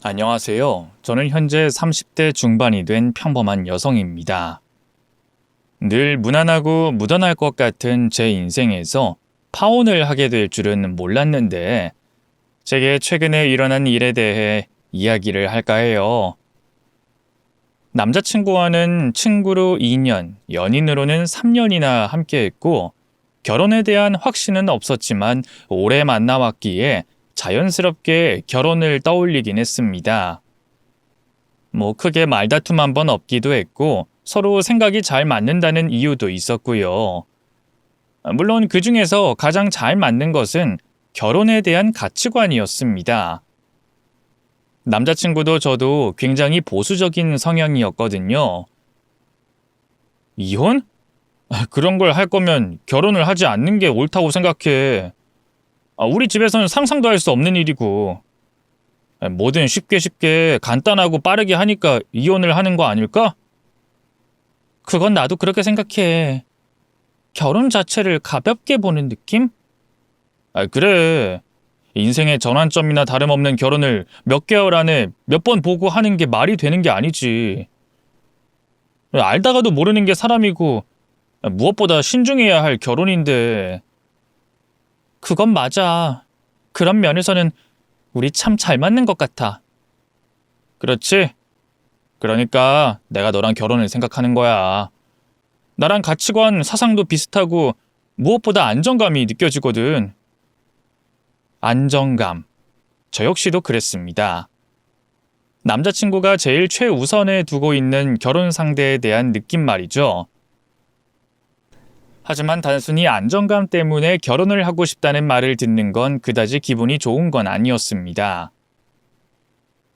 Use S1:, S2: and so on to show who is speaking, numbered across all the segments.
S1: 안녕하세요. 저는 현재 30대 중반이 된 평범한 여성입니다. 늘 무난하고 무던할 것 같은 제 인생에서 파혼을 하게 될 줄은 몰랐는데, 제게 최근에 일어난 일에 대해 이야기를 할까 해요. 남자친구와는 친구로 2년, 연인으로는 3년이나 함께했고, 결혼에 대한 확신은 없었지만 오래 만나왔기에 자연스럽게 결혼을 떠올리긴 했습니다. 크게 말다툼 한 번 없기도 했고, 서로 생각이 잘 맞는다는 이유도 있었고요. 물론 그 중에서 가장 잘 맞는 것은 결혼에 대한 가치관이었습니다. 남자친구도 저도 굉장히 보수적인 성향이었거든요. 이혼? 그런 걸 할 거면 결혼을 하지 않는 게 옳다고 생각해. 우리 집에서는 상상도 할 수 없는 일이고. 뭐든 쉽게 간단하고 빠르게 하니까 이혼을 하는 거 아닐까? 그건 나도 그렇게 생각해. 결혼 자체를 가볍게 보는 느낌? 그래. 인생의 전환점이나 다름없는 결혼을 몇 개월 안에 몇 번 보고 하는 게 말이 되는 게 아니지. 알다가도 모르는 게 사람이고, 무엇보다 신중해야 할 결혼인데. 그건 맞아. 그런 면에서는 우리 참 잘 맞는 것 같아. 그렇지? 그러니까 내가 너랑 결혼을 생각하는 거야. 나랑 가치관, 사상도 비슷하고 무엇보다 안정감이 느껴지거든. 안정감. 저 역시도 그랬습니다. 남자친구가 제일 최우선에 두고 있는 결혼 상대에 대한 느낌 말이죠. 하지만 단순히 안정감 때문에 결혼을 하고 싶다는 말을 듣는 건 그다지 기분이 좋은 건 아니었습니다.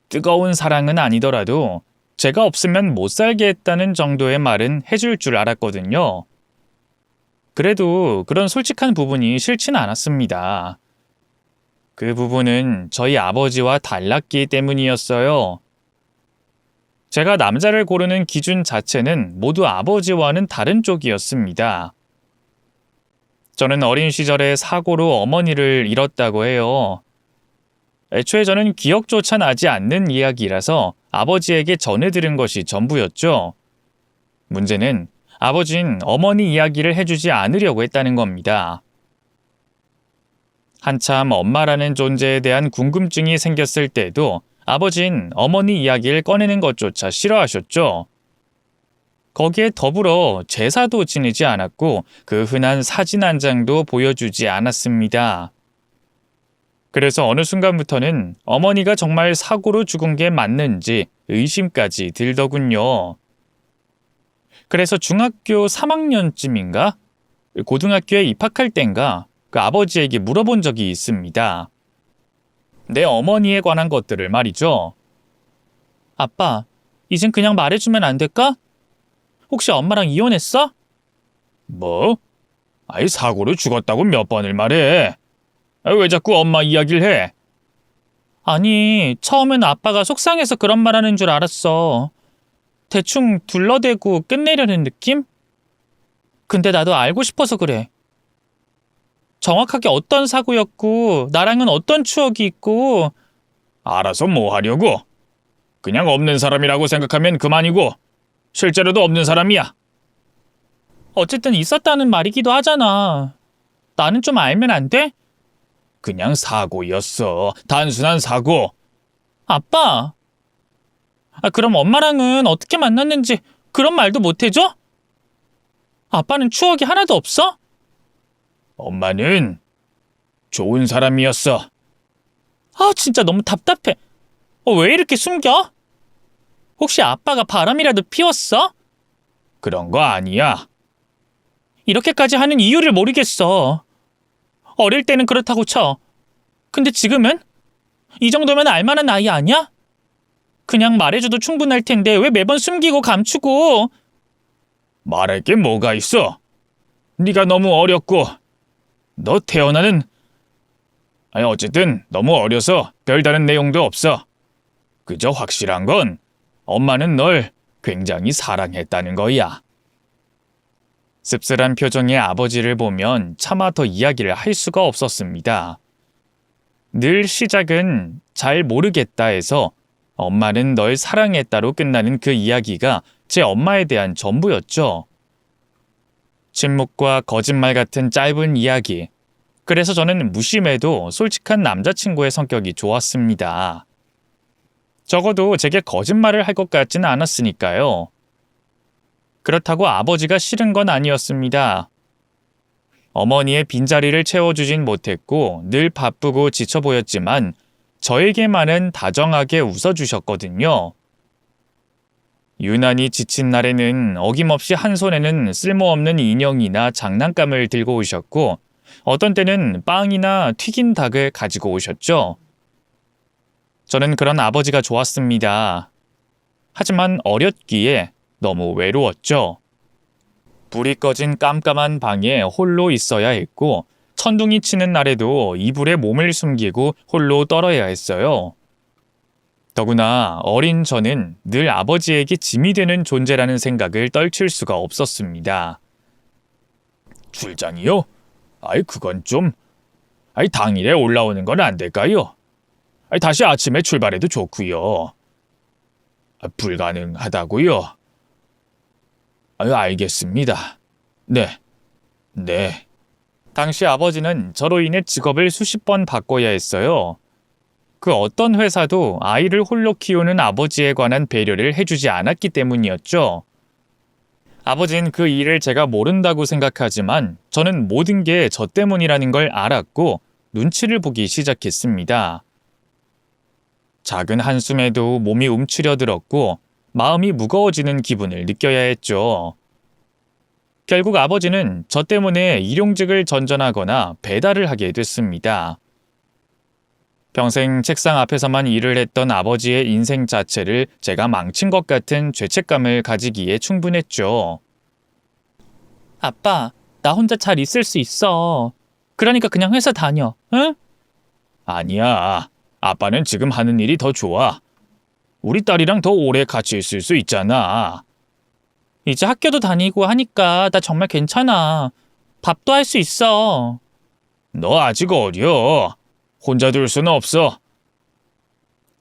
S1: 뜨거운 사랑은 아니더라도 제가 없으면 못 살게 했다는 정도의 말은 해줄 줄 알았거든요. 그래도 그런 솔직한 부분이 싫진 않았습니다. 그 부분은 저희 아버지와 달랐기 때문이었어요. 제가 남자를 고르는 기준 자체는 모두 아버지와는 다른 쪽이었습니다. 저는 어린 시절에 사고로 어머니를 잃었다고 해요. 애초에 저는 기억조차 나지 않는 이야기라서 아버지에게 전해들은 것이 전부였죠. 문제는 아버진 어머니 이야기를 해주지 않으려고 했다는 겁니다. 한참 엄마라는 존재에 대한 궁금증이 생겼을 때도 아버진 어머니 이야기를 꺼내는 것조차 싫어하셨죠. 거기에 더불어 제사도 지내지 않았고 그 흔한 사진 한 장도 보여주지 않았습니다. 그래서 어느 순간부터는 어머니가 정말 사고로 죽은 게 맞는지 의심까지 들더군요. 그래서 중학교 3학년쯤인가? 고등학교에 입학할 땐가 그 아버지에게 물어본 적이 있습니다. 내 어머니에 관한 것들을 말이죠. 아빠, 이젠 그냥 말해주면 안 될까? 혹시 엄마랑 이혼했어? 뭐? 아이 사고로 죽었다고 몇 번을 말해. 왜 자꾸 엄마 이야기를 해? 아니, 처음엔 아빠가 속상해서 그런 말 하는 줄 알았어. 대충 둘러대고 끝내려는 느낌? 근데 나도 알고 싶어서 그래. 정확하게 어떤 사고였고, 나랑은 어떤 추억이 있고. 알아서 뭐 하려고? 그냥 없는 사람이라고 생각하면 그만이고, 실제로도 없는 사람이야. 어쨌든 있었다는 말이기도 하잖아. 나는 좀 알면 안 돼? 그냥 사고였어. 단순한 사고. 아빠! 그럼 엄마랑은 어떻게 만났는지 그런 말도 못 해줘? 아빠는 추억이 하나도 없어? 엄마는 좋은 사람이었어. 진짜 너무 답답해. 왜 이렇게 숨겨? 혹시 아빠가 바람이라도 피웠어? 그런 거 아니야. 이렇게까지 하는 이유를 모르겠어. 어릴 때는 그렇다고 쳐. 근데 지금은? 이 정도면 알만한 나이 아니야? 그냥 말해줘도 충분할 텐데 왜 매번 숨기고 감추고. 말할 게 뭐가 있어? 네가 너무 어렸고 너 태어나는 어쨌든 너무 어려서 별다른 내용도 없어. 그저 확실한 건 엄마는 널 굉장히 사랑했다는 거야. 씁쓸한 표정의 아버지를 보면 차마 더 이야기를 할 수가 없었습니다. 늘 시작은 잘 모르겠다 해서 엄마는 널 사랑했다로 끝나는 그 이야기가 제 엄마에 대한 전부였죠. 침묵과 거짓말 같은 짧은 이야기. 그래서 저는 무심해도 솔직한 남자친구의 성격이 좋았습니다. 적어도 제게 거짓말을 할 것 같지는 않았으니까요. 그렇다고 아버지가 싫은 건 아니었습니다. 어머니의 빈자리를 채워주진 못했고 늘 바쁘고 지쳐 보였지만 저에게만은 다정하게 웃어주셨거든요. 유난히 지친 날에는 어김없이 한 손에는 쓸모없는 인형이나 장난감을 들고 오셨고 어떤 때는 빵이나 튀긴 닭을 가지고 오셨죠. 저는 그런 아버지가 좋았습니다. 하지만 어렸기에 너무 외로웠죠. 불이 꺼진 깜깜한 방에 홀로 있어야 했고 천둥이 치는 날에도 이불에 몸을 숨기고 홀로 떨어야 했어요. 더구나 어린 저는 늘 아버지에게 짐이 되는 존재라는 생각을 떨칠 수가 없었습니다. 출장이요? 그건 좀... 당일에 올라오는 건 안 될까요? 다시 아침에 출발해도 좋고요. 불가능하다고요? 알겠습니다. 네. 당시 아버지는 저로 인해 직업을 수십 번 바꿔야 했어요. 그 어떤 회사도 아이를 홀로 키우는 아버지에 관한 배려를 해주지 않았기 때문이었죠. 아버지는 그 일을 제가 모른다고 생각하지만 저는 모든 게 저 때문이라는 걸 알았고 눈치를 보기 시작했습니다. 작은 한숨에도 몸이 움츠려들었고 마음이 무거워지는 기분을 느껴야 했죠. 결국 아버지는 저 때문에 일용직을 전전하거나 배달을 하게 됐습니다. 평생 책상 앞에서만 일을 했던 아버지의 인생 자체를 제가 망친 것 같은 죄책감을 가지기에 충분했죠. 아빠, 나 혼자 잘 있을 수 있어. 그러니까 그냥 회사 다녀, 응? 아니야. 아빠는 지금 하는 일이 더 좋아. 우리 딸이랑 더 오래 같이 있을 수 있잖아. 이제 학교도 다니고 하니까 나 정말 괜찮아. 밥도 할 수 있어. 너 아직 어려. 혼자 둘 수는 없어.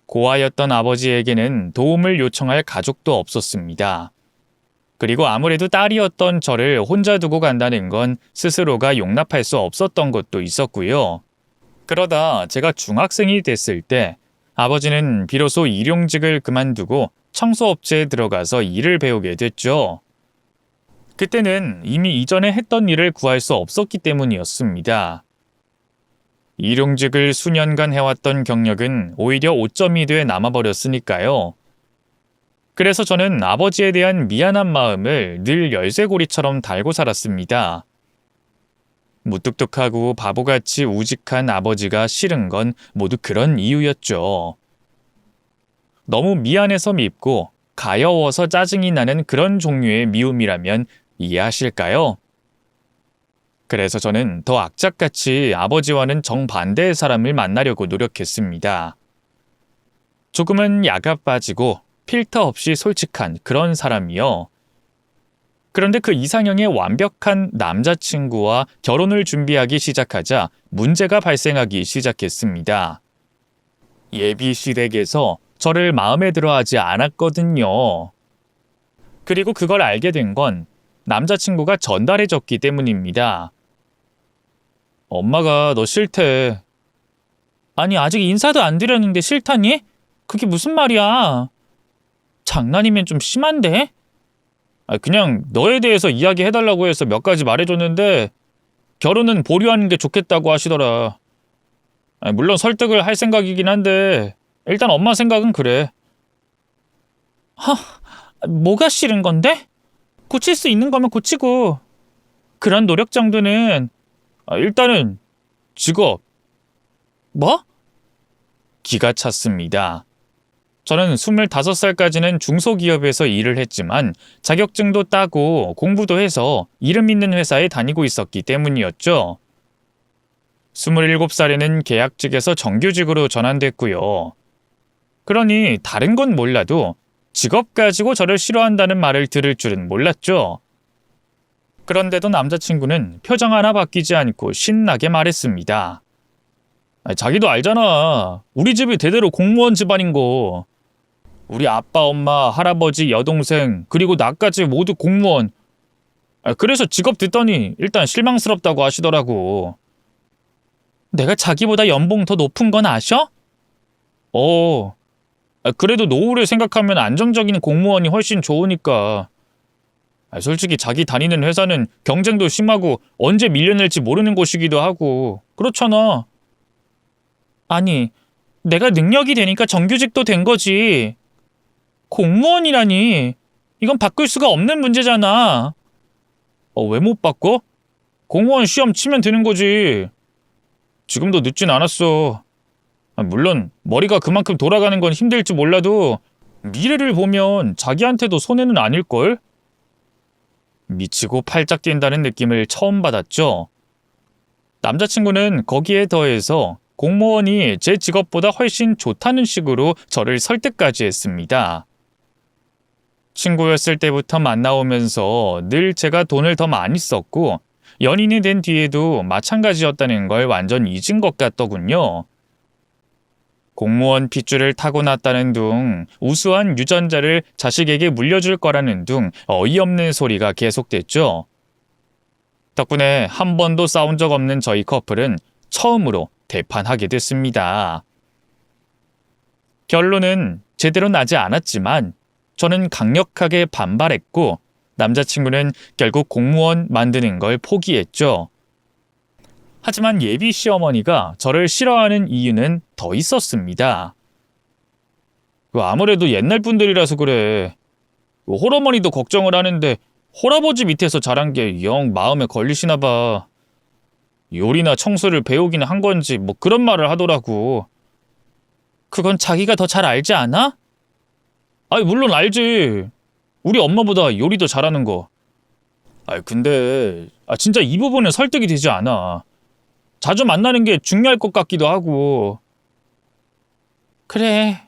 S1: 고아였던 아버지에게는 도움을 요청할 가족도 없었습니다. 그리고 아무래도 딸이었던 저를 혼자 두고 간다는 건 스스로가 용납할 수 없었던 것도 있었고요. 그러다 제가 중학생이 됐을 때 아버지는 비로소 일용직을 그만두고 청소업체에 들어가서 일을 배우게 됐죠. 그때는 이미 이전에 했던 일을 구할 수 없었기 때문이었습니다. 일용직을 수년간 해왔던 경력은 오히려 오점이 돼 남아버렸으니까요. 그래서 저는 아버지에 대한 미안한 마음을 늘 열쇠고리처럼 달고 살았습니다. 무뚝뚝하고 바보같이 우직한 아버지가 싫은 건 모두 그런 이유였죠. 너무 미안해서 밉고 가여워서 짜증이 나는 그런 종류의 미움이라면 이해하실까요? 그래서 저는 더 악착같이 아버지와는 정반대의 사람을 만나려고 노력했습니다. 조금은 야가 빠지고 필터 없이 솔직한 그런 사람이요. 그런데 그 이상형의 완벽한 남자친구와 결혼을 준비하기 시작하자 문제가 발생하기 시작했습니다. 예비 시댁에서 저를 마음에 들어하지 않았거든요. 그리고 그걸 알게 된 건 남자친구가 전달해줬기 때문입니다. 엄마가 너 싫대. 아니, 아직 인사도 안 드렸는데 싫다니? 그게 무슨 말이야? 장난이면 좀 심한데? 그냥 너에 대해서 이야기해달라고 해서 몇 가지 말해줬는데 결혼은 보류하는 게 좋겠다고 하시더라. 물론 설득을 할 생각이긴 한데 일단 엄마 생각은 그래. 뭐가 싫은 건데? 고칠 수 있는 거면 고치고 그런 노력 정도는 일단은 직업. 뭐? 기가 찼습니다. 저는 25살까지는 중소기업에서 일을 했지만 자격증도 따고 공부도 해서 이름 있는 회사에 다니고 있었기 때문이었죠. 27살에는 계약직에서 정규직으로 전환됐고요. 그러니 다른 건 몰라도 직업 가지고 저를 싫어한다는 말을 들을 줄은 몰랐죠. 그런데도 남자친구는 표정 하나 바뀌지 않고 신나게 말했습니다. 자기도 알잖아. 우리 집이 대대로 공무원 집안인 거. 우리 아빠, 엄마, 할아버지, 여동생, 그리고 나까지 모두 공무원. 그래서 직업 듣더니 일단 실망스럽다고 하시더라고. 내가 자기보다 연봉 더 높은 건 아셔? 그래도 노후를 생각하면 안정적인 공무원이 훨씬 좋으니까. 솔직히 자기 다니는 회사는 경쟁도 심하고 언제 밀려날지 모르는 곳이기도 하고 그렇잖아. 아니, 내가 능력이 되니까 정규직도 된 거지. 공무원이라니. 이건 바꿀 수가 없는 문제잖아. 왜 못 바꿔? 공무원 시험 치면 되는 거지. 지금도 늦진 않았어. 물론 머리가 그만큼 돌아가는 건 힘들지 몰라도 미래를 보면 자기한테도 손해는 아닐걸? 미치고 팔짝 뛴다는 느낌을 처음 받았죠. 남자친구는 거기에 더해서 공무원이 제 직업보다 훨씬 좋다는 식으로 저를 설득까지 했습니다. 친구였을 때부터 만나오면서 늘 제가 돈을 더 많이 썼고 연인이 된 뒤에도 마찬가지였다는 걸 완전 잊은 것 같더군요. 공무원 핏줄을 타고났다는 둥, 우수한 유전자를 자식에게 물려줄 거라는 둥 어이없는 소리가 계속됐죠. 덕분에 한 번도 싸운 적 없는 저희 커플은 처음으로 대판하게 됐습니다. 결론은 제대로 나지 않았지만 저는 강력하게 반발했고 남자친구는 결국 공무원 만드는 걸 포기했죠. 하지만 예비 시어머니가 저를 싫어하는 이유는 더 있었습니다. 아무래도 옛날 분들이라서 그래. 홀어머니도 걱정을 하는데 홀아버지 밑에서 자란 게 영 마음에 걸리시나 봐. 요리나 청소를 배우기는 한 건지 뭐 그런 말을 하더라고. 그건 자기가 더 잘 알지 않아? 물론 알지. 우리 엄마보다 요리도 잘하는 거. 근데 진짜 이 부분은 설득이 되지 않아. 자주 만나는 게 중요할 것 같기도 하고. 그래.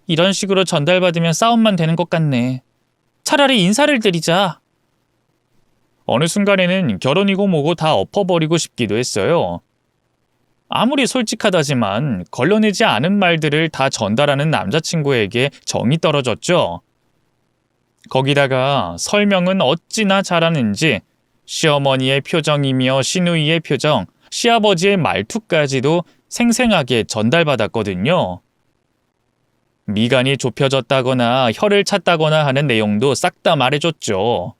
S1: 이런 식으로 전달받으면 싸움만 되는 것 같네. 차라리 인사를 드리자. 어느 순간에는 결혼이고 뭐고 다 엎어버리고 싶기도 했어요. 아무리 솔직하다지만 걸러내지 않은 말들을 다 전달하는 남자친구에게 정이 떨어졌죠. 거기다가 설명은 어찌나 잘하는지 시어머니의 표정이며 시누이의 표정, 시아버지의 말투까지도 생생하게 전달받았거든요. 미간이 좁혀졌다거나 혀를 찼다거나 하는 내용도 싹 다 말해줬죠.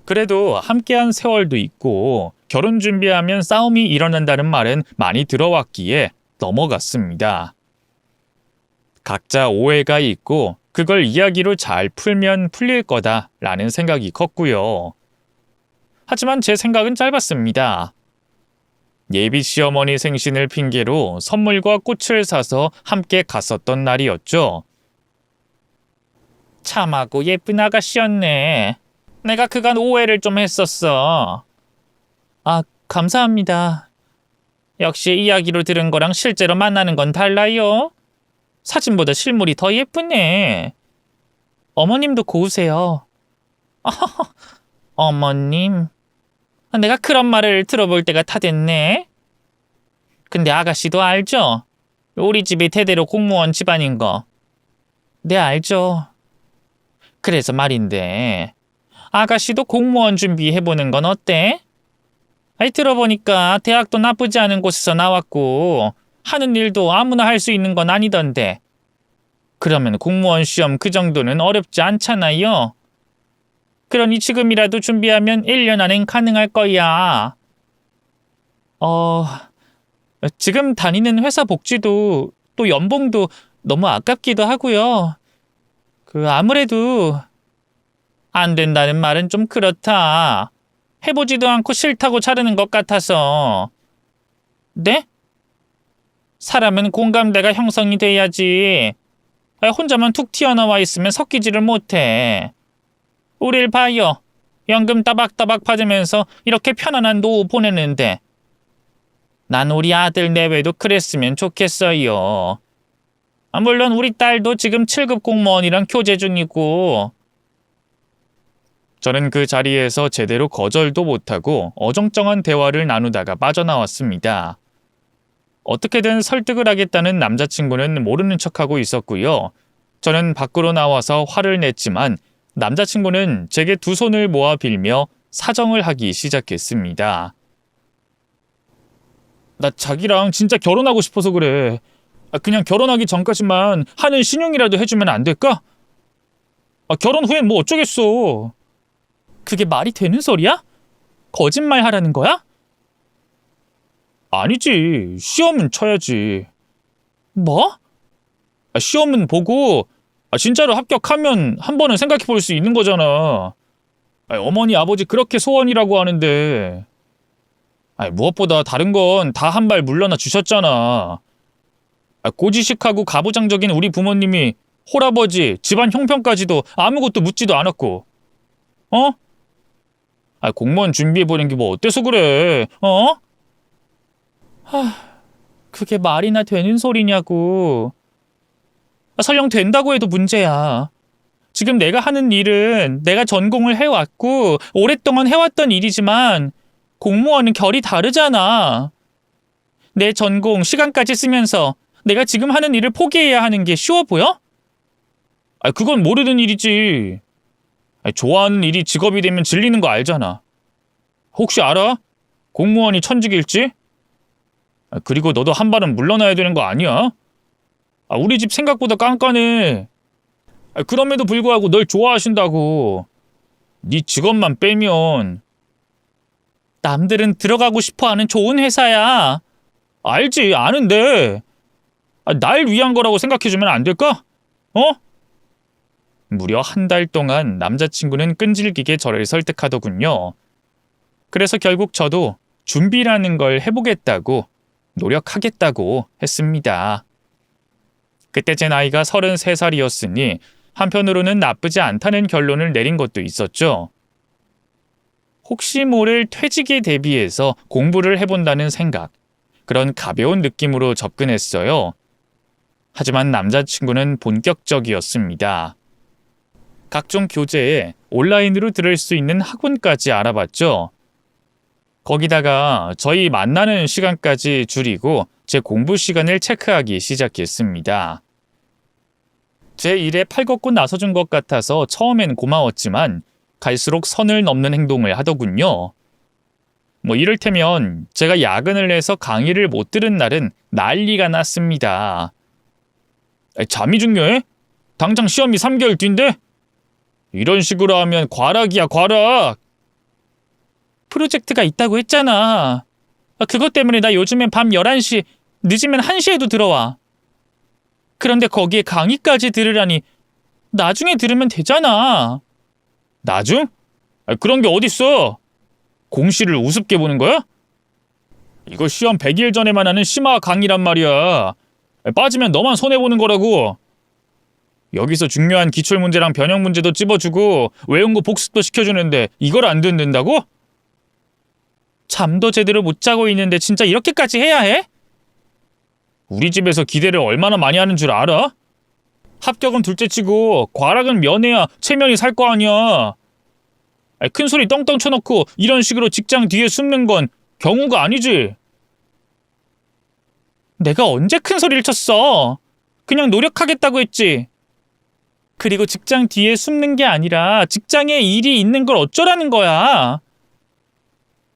S1: 그래도 함께한 세월도 있고 결혼 준비하면 싸움이 일어난다는 말은 많이 들어왔기에 넘어갔습니다. 각자 오해가 있고 그걸 이야기로 잘 풀면 풀릴 거다라는 생각이 컸고요. 하지만 제 생각은 짧았습니다. 예비 시어머니 생신을 핑계로 선물과 꽃을 사서 함께 갔었던 날이었죠. 참하고 예쁜 아가씨였네. 내가 그간 오해를 좀 했었어. 감사합니다. 역시 이야기로 들은 거랑 실제로 만나는 건 달라요. 사진보다 실물이 더 예쁘네. 어머님도 고우세요. 어머님. 내가 그런 말을 들어볼 때가 다 됐네. 근데 아가씨도 알죠? 우리 집이 대대로 공무원 집안인 거. 네, 알죠. 그래서 말인데 아가씨도 공무원 준비해보는 건 어때? 들어보니까 대학도 나쁘지 않은 곳에서 나왔고 하는 일도 아무나 할 수 있는 건 아니던데. 그러면 공무원 시험 그 정도는 어렵지 않잖아요. 그러니 지금이라도 준비하면 1년 안엔 가능할 거야. 지금 다니는 회사 복지도 또 연봉도 너무 아깝기도 하고요. 아무래도 안 된다는 말은 좀 그렇다. 해보지도 않고 싫다고 자르는 것 같아서. 네? 사람은 공감대가 형성이 돼야지. 혼자만 툭 튀어나와 있으면 섞이지를 못해. 우릴 봐요. 연금 따박따박 받으면서 이렇게 편안한 노후 보내는데. 난 우리 아들 내외도 그랬으면 좋겠어요. 물론 우리 딸도 지금 7급 공무원이랑 교제 중이고. 저는 그 자리에서 제대로 거절도 못하고 어정쩡한 대화를 나누다가 빠져나왔습니다. 어떻게든 설득을 하겠다는 남자친구는 모르는 척하고 있었고요. 저는 밖으로 나와서 화를 냈지만 남자친구는 제게 두 손을 모아 빌며 사정을 하기 시작했습니다. 나 자기랑 진짜 결혼하고 싶어서 그래. 그냥 결혼하기 전까지만 하는 신용이라도 해주면 안 될까? 결혼 후엔 뭐 어쩌겠어. 그게 말이 되는 소리야? 거짓말 하라는 거야? 아니지. 시험은 쳐야지. 뭐? 시험은 보고 진짜로 합격하면 한 번은 생각해 볼 수 있는 거잖아. 어머니 아버지 그렇게 소원이라고 하는데. 무엇보다 다른 건 다 한 발 물러나 주셨잖아. 고지식하고 가부장적인 우리 부모님이 홀아버지, 집안 형편까지도 아무것도 묻지도 않았고. 공무원 준비해보는 게 뭐 어때서 그래, 그게 말이나 되는 소리냐고. 설령 된다고 해도 문제야. 지금 내가 하는 일은 내가 전공을 해왔고 오랫동안 해왔던 일이지만 공무원은 결이 다르잖아. 내 전공 시간까지 쓰면서 내가 지금 하는 일을 포기해야 하는 게 쉬워 보여? 그건 모르는 일이지. 좋아하는 일이 직업이 되면 질리는 거 알잖아. 혹시 알아? 공무원이 천직일지? 그리고 너도 한 발은 물러나야 되는 거 아니야? 우리 집 생각보다 깐깐해. 그럼에도 불구하고 널 좋아하신다고. 네 직업만 빼면. 남들은 들어가고 싶어하는 좋은 회사야. 알지, 아는데. 날 위한 거라고 생각해주면 안 될까? 무려 한 달 동안 남자친구는 끈질기게 저를 설득하더군요. 그래서 결국 저도 준비라는 걸 해보겠다고, 노력하겠다고 했습니다. 그때 제 나이가 33살이었으니 한편으로는 나쁘지 않다는 결론을 내린 것도 있었죠. 혹시 모를 퇴직에 대비해서 공부를 해본다는 생각, 그런 가벼운 느낌으로 접근했어요. 하지만 남자친구는 본격적이었습니다. 각종 교재에 온라인으로 들을 수 있는 학원까지 알아봤죠. 거기다가 저희 만나는 시간까지 줄이고 제 공부 시간을 체크하기 시작했습니다. 제 일에 팔걷고 나서준 것 같아서 처음엔 고마웠지만 갈수록 선을 넘는 행동을 하더군요. 이를테면 제가 야근을 해서 강의를 못 들은 날은 난리가 났습니다. 잠이 중요해? 당장 시험이 3개월 뒤인데? 이런 식으로 하면 과락이야, 과락! 프로젝트가 있다고 했잖아. 그것 때문에 나 요즘엔 밤 11시, 늦으면 1시에도 들어와. 그런데 거기에 강의까지 들으라니 나중에 들으면 되잖아. 나중? 그런 게 어딨어? 공시를 우습게 보는 거야? 이거 시험 100일 전에만 하는 심화 강의란 말이야. 빠지면 너만 손해보는 거라고. 여기서 중요한 기출문제랑 변형문제도 찝어주고 외운 거 복습도 시켜주는데 이걸 안 듣는다고? 잠도 제대로 못 자고 있는데 진짜 이렇게까지 해야 해? 우리 집에서 기대를 얼마나 많이 하는 줄 알아? 합격은 둘째치고 과락은 면해야 체면이 살 거 아니야. 큰 소리 떵떵 쳐놓고 이런 식으로 직장 뒤에 숨는 건 경우가 아니지. 내가 언제 큰 소리를 쳤어? 그냥 노력하겠다고 했지. 그리고 직장 뒤에 숨는 게 아니라 직장에 일이 있는 걸 어쩌라는 거야.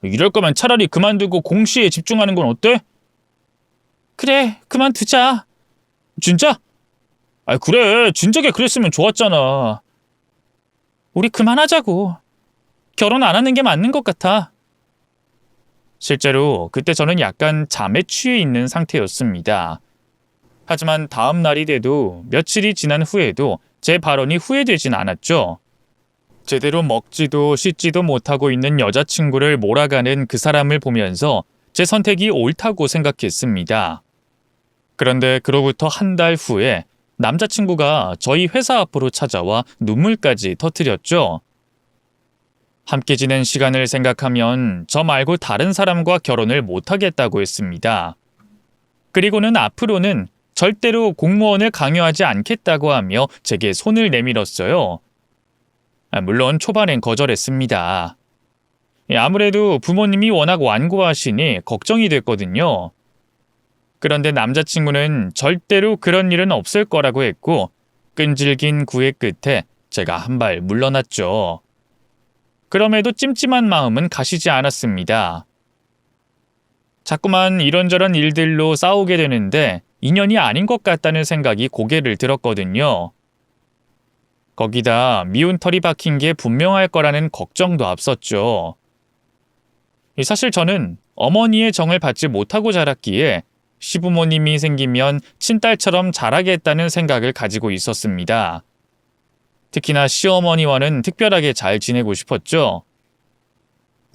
S1: 이럴 거면 차라리 그만두고 공시에 집중하는 건 어때? 그래, 그만두자. 진짜? 그래, 진작에 그랬으면 좋았잖아. 우리 그만하자고. 결혼 안 하는 게 맞는 것 같아. 실제로 그때 저는 약간 잠에 취해 있는 상태였습니다. 하지만 다음 날이 돼도 며칠이 지난 후에도 제 발언이 후회되진 않았죠. 제대로 먹지도 씻지도 못하고 있는 여자친구를 몰아가는 그 사람을 보면서 제 선택이 옳다고 생각했습니다. 그런데 그로부터 한 달 후에 남자친구가 저희 회사 앞으로 찾아와 눈물까지 터뜨렸죠. 함께 지낸 시간을 생각하면 저 말고 다른 사람과 결혼을 못하겠다고 했습니다. 그리고는 앞으로는 절대로 공무원을 강요하지 않겠다고 하며 제게 손을 내밀었어요. 물론 초반엔 거절했습니다. 아무래도 부모님이 워낙 완고하시니 걱정이 됐거든요. 그런데 남자친구는 절대로 그런 일은 없을 거라고 했고 끈질긴 구애 끝에 제가 한 발 물러났죠. 그럼에도 찜찜한 마음은 가시지 않았습니다. 자꾸만 이런저런 일들로 싸우게 되는데 인연이 아닌 것 같다는 생각이 고개를 들었거든요. 거기다 미운 털이 박힌 게 분명할 거라는 걱정도 앞섰죠. 사실 저는 어머니의 정을 받지 못하고 자랐기에 시부모님이 생기면 친딸처럼 자라겠다는 생각을 가지고 있었습니다. 특히나 시어머니와는 특별하게 잘 지내고 싶었죠.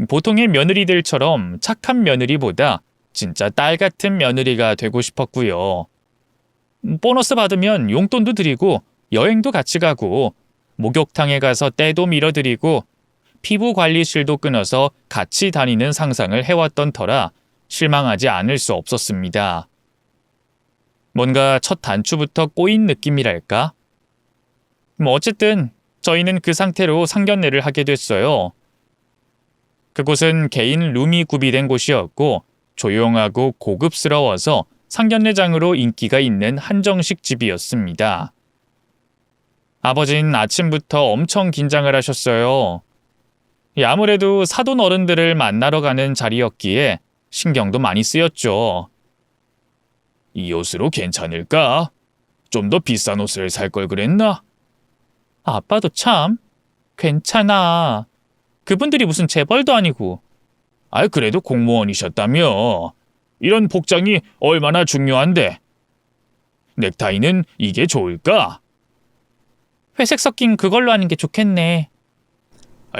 S1: 보통의 며느리들처럼 착한 며느리보다 진짜 딸 같은 며느리가 되고 싶었고요. 보너스 받으면 용돈도 드리고 여행도 같이 가고 목욕탕에 가서 때도 밀어드리고 피부 관리실도 끊어서 같이 다니는 상상을 해왔던 터라 실망하지 않을 수 없었습니다. 뭔가 첫 단추부터 꼬인 느낌이랄까? 어쨌든 저희는 그 상태로 상견례를 하게 됐어요. 그곳은 개인 룸이 구비된 곳이었고 조용하고 고급스러워서 상견례장으로 인기가 있는 한정식 집이었습니다. 아버진 아침부터 엄청 긴장을 하셨어요. 아무래도 사돈 어른들을 만나러 가는 자리였기에 신경도 많이 쓰였죠. 이 옷으로 괜찮을까? 좀 더 비싼 옷을 살 걸 그랬나? 아빠도 참 괜찮아. 그분들이 무슨 재벌도 아니고. 그래도 공무원이셨다며. 이런 복장이 얼마나 중요한데. 넥타이는 이게 좋을까? 회색 섞인 그걸로 하는 게 좋겠네.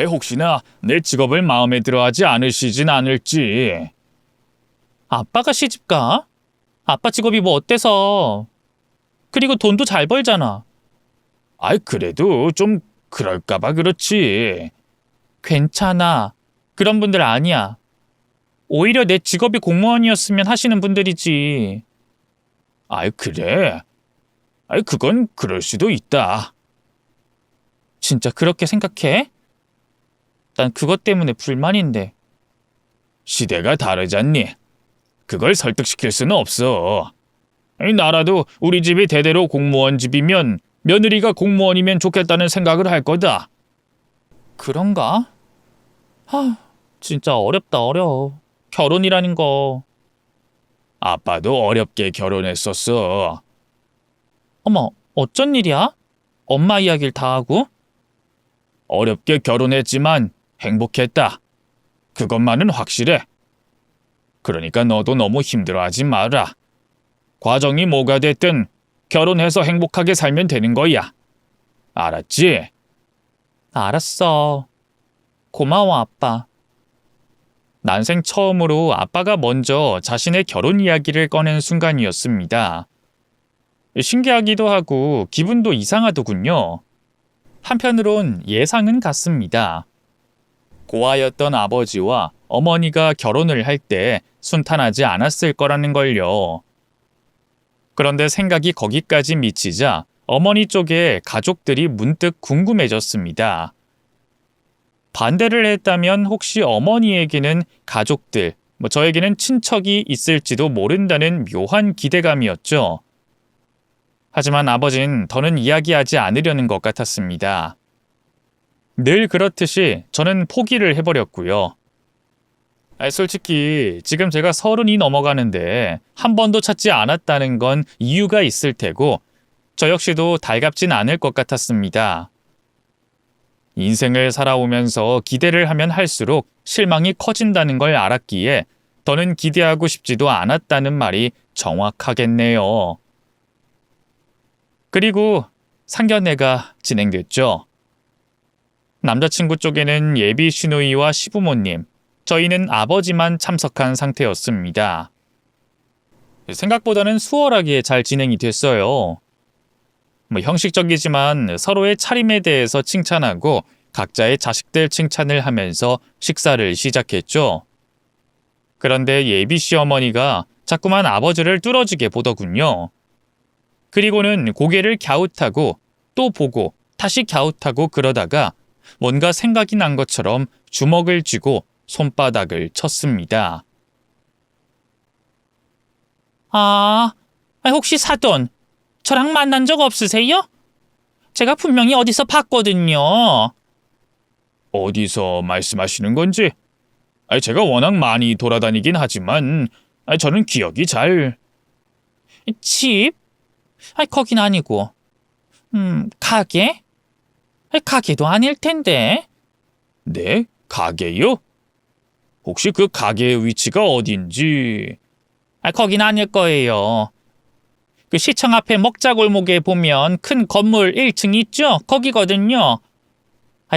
S1: 혹시나 내 직업을 마음에 들어하지 않으시진 않을지. 아빠가 시집가? 아빠 직업이 뭐 어때서? 그리고 돈도 잘 벌잖아. 그래도 좀 그럴까봐 그렇지. 괜찮아. 그런 분들 아니야. 오히려 내 직업이 공무원이었으면 하시는 분들이지. 그래? 그건 그럴 수도 있다. 진짜 그렇게 생각해? 난 그것 때문에 불만인데. 시대가 다르잖니. 그걸 설득시킬 수는 없어. 나라도 우리 집이 대대로 공무원 집이면 며느리가 공무원이면 좋겠다는 생각을 할 거다. 그런가? 진짜 어렵다 어려워. 결혼이라는 거. 아빠도 어렵게 결혼했었어. 어머, 어쩐 일이야? 엄마 이야기를 다 하고? 어렵게 결혼했지만 행복했다. 그것만은 확실해. 그러니까 너도 너무 힘들어하지 마라. 과정이 뭐가 됐든 결혼해서 행복하게 살면 되는 거야. 알았지? 알았어. 고마워, 아빠. 난생 처음으로 아빠가 먼저 자신의 결혼 이야기를 꺼낸 순간이었습니다. 신기하기도 하고 기분도 이상하더군요. 한편으론 예상은 같습니다. 고아였던 아버지와 어머니가 결혼을 할 때 순탄하지 않았을 거라는 걸요. 그런데 생각이 거기까지 미치자 어머니 쪽에 가족들이 문득 궁금해졌습니다. 반대를 했다면 혹시 어머니에게는 가족들, 저에게는 친척이 있을지도 모른다는 묘한 기대감이었죠. 하지만 아버진 더는 이야기하지 않으려는 것 같았습니다. 늘 그렇듯이 저는 포기를 해버렸고요. 솔직히 지금 제가 30이 넘어가는데 한 번도 찾지 않았다는 건 이유가 있을 테고 저 역시도 달갑진 않을 것 같았습니다. 인생을 살아오면서 기대를 하면 할수록 실망이 커진다는 걸 알았기에 더는 기대하고 싶지도 않았다는 말이 정확하겠네요. 그리고 상견례가 진행됐죠. 남자친구 쪽에는 예비 시누이와 시부모님, 저희는 아버지만 참석한 상태였습니다. 생각보다는 수월하게 잘 진행이 됐어요. 형식적이지만 서로의 차림에 대해서 칭찬하고 각자의 자식들 칭찬을 하면서 식사를 시작했죠. 그런데 예비 시어머니가 자꾸만 아버지를 뚫어지게 보더군요. 그리고는 고개를 갸웃하고 또 보고 다시 갸웃하고 그러다가 뭔가 생각이 난 것처럼 주먹을 쥐고 손바닥을 쳤습니다. 혹시 사돈, 저랑 만난 적 없으세요? 제가 분명히 어디서 봤거든요. 어디서 말씀하시는 건지? 제가 워낙 많이 돌아다니긴 하지만 저는 기억이 잘... 집? 거긴 아니고. 가게? 가게도 아닐 텐데. 네? 가게요? 혹시 그 가게의 위치가 어딘지... 거긴 아닐 거예요. 그 시청 앞에 먹자골목에 보면 큰 건물 1층 있죠? 거기거든요.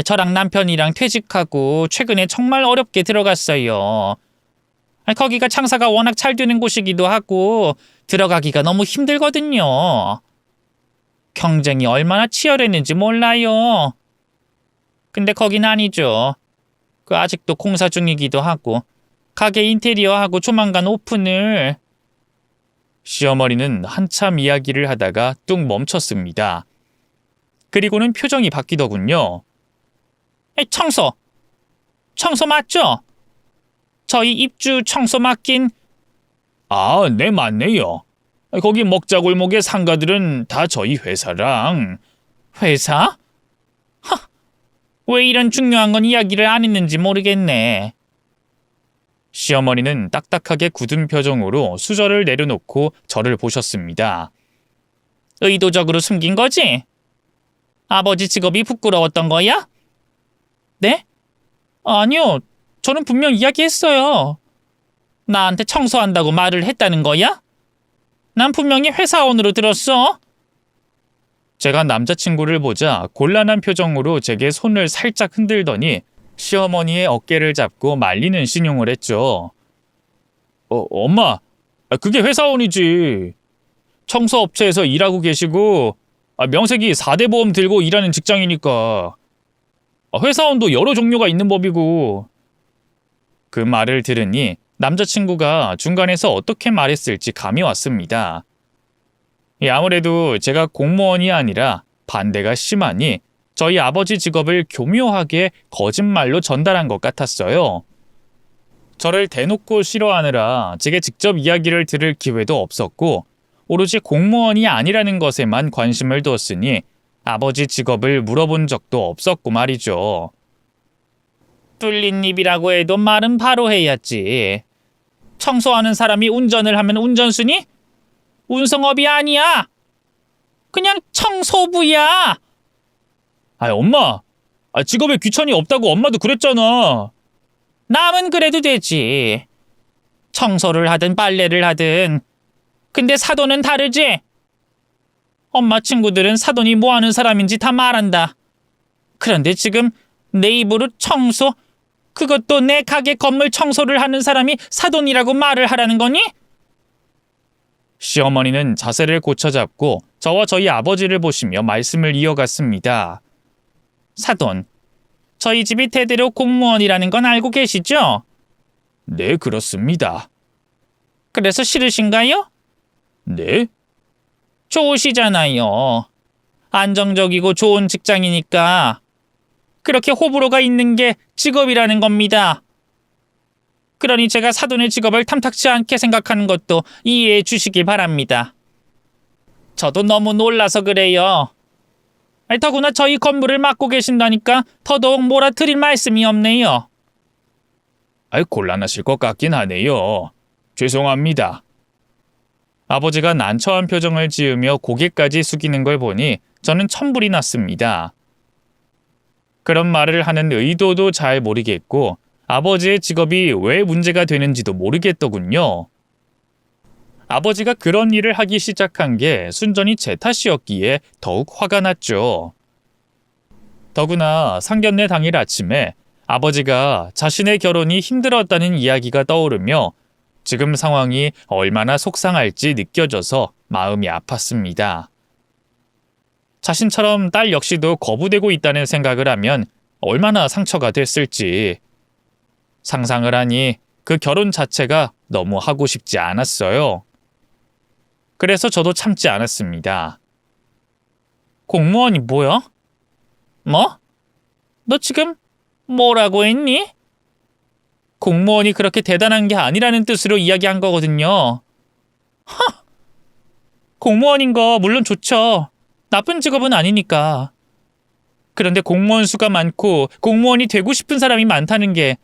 S1: 저랑 남편이랑 퇴직하고 최근에 정말 어렵게 들어갔어요. 거기가 장사가 워낙 잘 되는 곳이기도 하고 들어가기가 너무 힘들거든요. 경쟁이 얼마나 치열했는지 몰라요. 근데 거긴 아니죠. 그 아직도 공사 중이기도 하고 가게 인테리어하고 조만간 오픈을... 시어머니는 한참 이야기를 하다가 뚝 멈췄습니다. 그리고는 표정이 바뀌더군요. 청소 맞죠? 저희 입주 청소 맡긴... 네, 맞네요. 거기 먹자골목의 상가들은 다 저희 회사랑... 회사? 왜 이런 중요한 건 이야기를 안 했는지 모르겠네. 시어머니는 딱딱하게 굳은 표정으로 수저를 내려놓고 저를 보셨습니다. 의도적으로 숨긴 거지? 아버지 직업이 부끄러웠던 거야? 네? 아니요. 저는 분명 이야기했어요. 나한테 청소한다고 말을 했다는 거야? 난 분명히 회사원으로 들었어. 제가 남자친구를 보자 곤란한 표정으로 제게 손을 살짝 흔들더니 시어머니의 어깨를 잡고 말리는 신용을 했죠. 엄마, 그게 회사원이지. 청소업체에서 일하고 계시고 명색이 4대 보험 들고 일하는 직장이니까. 회사원도 여러 종류가 있는 법이고. 그 말을 들으니 남자친구가 중간에서 어떻게 말했을지 감이 왔습니다. 아무래도 제가 공무원이 아니라 반대가 심하니 저희 아버지 직업을 교묘하게 거짓말로 전달한 것 같았어요. 저를 대놓고 싫어하느라 제게 직접 이야기를 들을 기회도 없었고 오로지 공무원이 아니라는 것에만 관심을 두었으니 아버지 직업을 물어본 적도 없었고 말이죠. 뚫린 입이라고 해도 말은 바로 해야지. 청소하는 사람이 운전을 하면 운전수니? 운송업이 아니야. 그냥 청소부야. 엄마. 직업에 귀천이 없다고 엄마도 그랬잖아. 남은 그래도 되지. 청소를 하든 빨래를 하든. 근데 사돈은 다르지? 엄마 친구들은 사돈이 뭐 하는 사람인지 다 말한다. 그런데 지금 내 입으로 청소? 그것도 내 가게 건물 청소를 하는 사람이 사돈이라고 말을 하라는 거니? 시어머니는 자세를 고쳐잡고 저와 저희 아버지를 보시며 말씀을 이어갔습니다. 사돈, 저희 집이 대대로 공무원이라는 건 알고 계시죠? 네, 그렇습니다. 그래서 싫으신가요? 네? 좋으시잖아요. 안정적이고 좋은 직장이니까 그렇게 호불호가 있는 게 직업이라는 겁니다. 그러니 제가 사돈의 직업을 탐탁치 않게 생각하는 것도 이해해 주시기 바랍니다. 저도 너무 놀라서 그래요. 더구나 저희 건물을 맡고 계신다니까 더더욱 몰아드릴 말씀이 없네요. 곤란하실 것 같긴 하네요. 죄송합니다. 아버지가 난처한 표정을 지으며 고개까지 숙이는 걸 보니 저는 천불이 났습니다. 그런 말을 하는 의도도 잘 모르겠고 아버지의 직업이 왜 문제가 되는지도 모르겠더군요. 아버지가 그런 일을 하기 시작한 게 순전히 제 탓이었기에 더욱 화가 났죠. 더구나 상견례 당일 아침에 아버지가 자신의 결혼이 힘들었다는 이야기가 떠오르며 지금 상황이 얼마나 속상할지 느껴져서 마음이 아팠습니다. 자신처럼 딸 역시도 거부되고 있다는 생각을 하면 얼마나 상처가 됐을지 상상을 하니 그 결혼 자체가 너무 하고 싶지 않았어요. 그래서 저도 참지 않았습니다. 공무원이 뭐야? 뭐? 너 지금 뭐라고 했니? 공무원이 그렇게 대단한 게 아니라는 뜻으로 이야기한 거거든요. 공무원인 거 물론 좋죠. 나쁜 직업은 아니니까. 그런데 공무원 수가 많고 공무원이 되고 싶은 사람이 많다는 게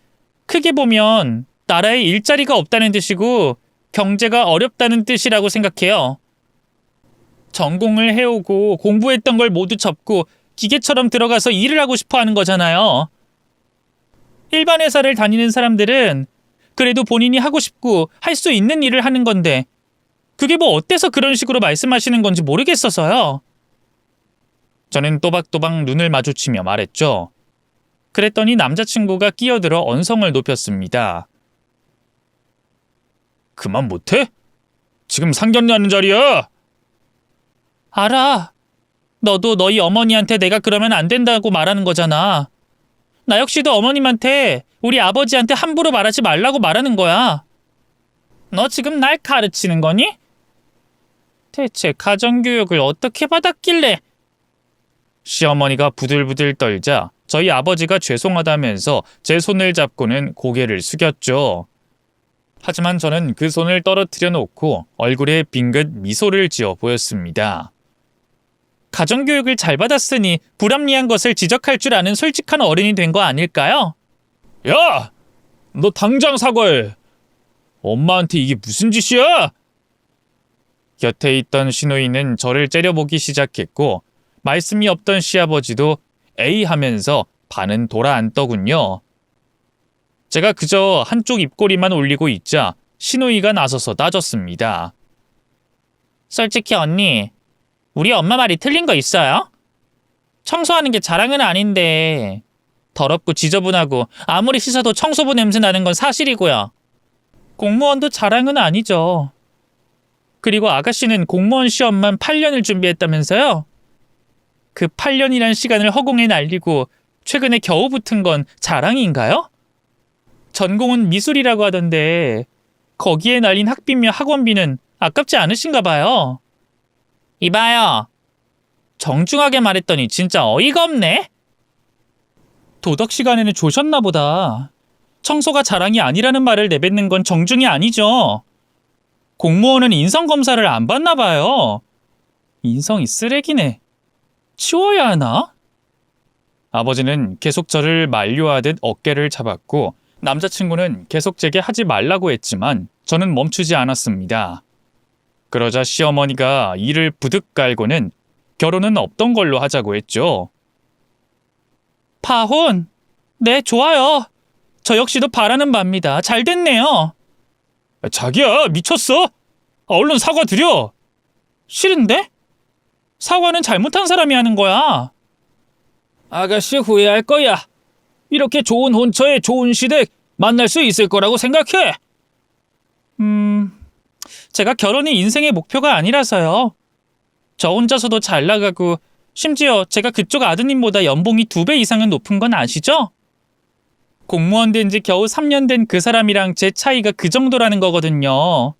S1: 크게 보면 나라에 일자리가 없다는 뜻이고 경제가 어렵다는 뜻이라고 생각해요. 전공을 해오고 공부했던 걸 모두 접고 기계처럼 들어가서 일을 하고 싶어 하는 거잖아요. 일반 회사를 다니는 사람들은 그래도 본인이 하고 싶고 할 수 있는 일을 하는 건데 그게 뭐 어때서 그런 식으로 말씀하시는 건지 모르겠어서요. 저는 또박또박 눈을 마주치며 말했죠. 그랬더니 남자친구가 끼어들어 언성을 높였습니다. 그만 못해? 지금 상견례하는 자리야. 알아. 너도 너희 어머니한테 내가 그러면 안 된다고 말하는 거잖아. 나 역시도 어머님한테 우리 아버지한테 함부로 말하지 말라고 말하는 거야. 너 지금 날 가르치는 거니? 대체 가정교육을 어떻게 받았길래? 시어머니가 부들부들 떨자 저희 아버지가 죄송하다면서 제 손을 잡고는 고개를 숙였죠. 하지만 저는 그 손을 떨어뜨려 놓고 얼굴에 빙긋 미소를 지어 보였습니다. 가정교육을 잘 받았으니 불합리한 것을 지적할 줄 아는 솔직한 어른이 된 거 아닐까요? 야! 너 당장 사과해. 엄마한테 이게 무슨 짓이야? 곁에 있던 시누이는 저를 째려보기 시작했고 말씀이 없던 시아버지도 에이 하면서 반은 돌아앉더군요. 제가 그저 한쪽 입꼬리만 올리고 있자 시누이가 나서서 따졌습니다. 솔직히 언니, 우리 엄마 말이 틀린 거 있어요? 청소하는 게 자랑은 아닌데 더럽고 지저분하고 아무리 씻어도 청소부 냄새 나는 건 사실이고요. 공무원도 자랑은 아니죠. 그리고 아가씨는 공무원 시험만 8년을 준비했다면서요? 그 8년이란 시간을 허공에 날리고 최근에 겨우 붙은 건 자랑인가요? 전공은 미술이라고 하던데 거기에 날린 학비며 학원비는 아깝지 않으신가 봐요. 이봐요. 정중하게 말했더니 진짜 어이가 없네? 도덕 시간에는 조셨나 보다. 청소가 자랑이 아니라는 말을 내뱉는 건 정중이 아니죠. 공무원은 인성검사를 안 받나 봐요. 인성이 쓰레기네. 치워야 하나? 아버지는 계속 저를 만류하듯 어깨를 잡았고 남자친구는 계속 제게 하지 말라고 했지만 저는 멈추지 않았습니다. 그러자 시어머니가 이를 부득 깔고는 결혼은 없던 걸로 하자고 했죠. 파혼? 네, 좋아요. 저 역시도 바라는 바입니다. 잘 됐네요. 자기야, 미쳤어? 얼른 사과드려. 싫은데? 사과는 잘못한 사람이 하는 거야. 아가씨 후회할 거야. 이렇게 좋은 혼처에 좋은 시댁 만날 수 있을 거라고 생각해. 제가 결혼이 인생의 목표가 아니라서요. 저 혼자서도 잘 나가고 심지어 제가 그쪽 아드님보다 연봉이 2배 이상은 높은 건 아시죠? 공무원 된 지 겨우 3년 된 그 사람이랑 제 차이가 그 정도라는 거거든요.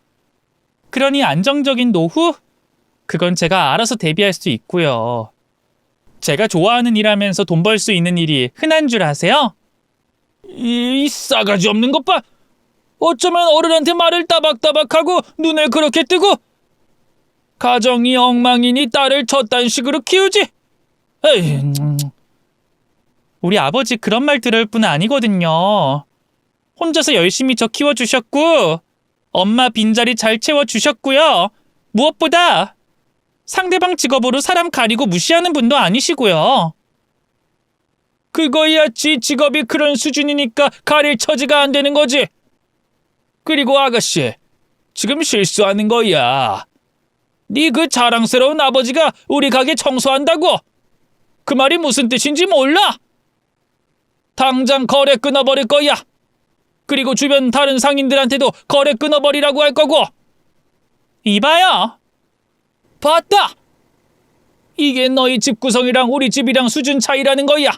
S1: 그러니 안정적인 노후? 그건 제가 알아서 대비할 수 있고요. 제가 좋아하는 일하면서 돈 벌 수 있는 일이 흔한 줄 아세요? 이 싸가지 없는 것 봐. 어쩌면 어른한테 말을 따박따박하고 눈을 그렇게 뜨고 가정이 엉망이니 딸을 저딴 식으로 키우지. 에이, 우리 아버지 그런 말 들을 뿐 아니거든요. 혼자서 열심히 저 키워주셨고 엄마 빈자리 잘 채워주셨고요. 무엇보다 상대방 직업으로 사람 가리고 무시하는 분도 아니시고요. 그거야 지 직업이 그런 수준이니까 가릴 처지가 안 되는 거지. 그리고 아가씨, 지금 실수하는 거야. 네 그 자랑스러운 아버지가 우리 가게 청소한다고? 그 말이 무슨 뜻인지 몰라? 당장 거래 끊어버릴 거야. 그리고 주변 다른 상인들한테도 거래 끊어버리라고 할 거고. 이봐요. 봤다. 이게 너희 집 구성이랑 우리 집이랑 수준 차이라는 거야.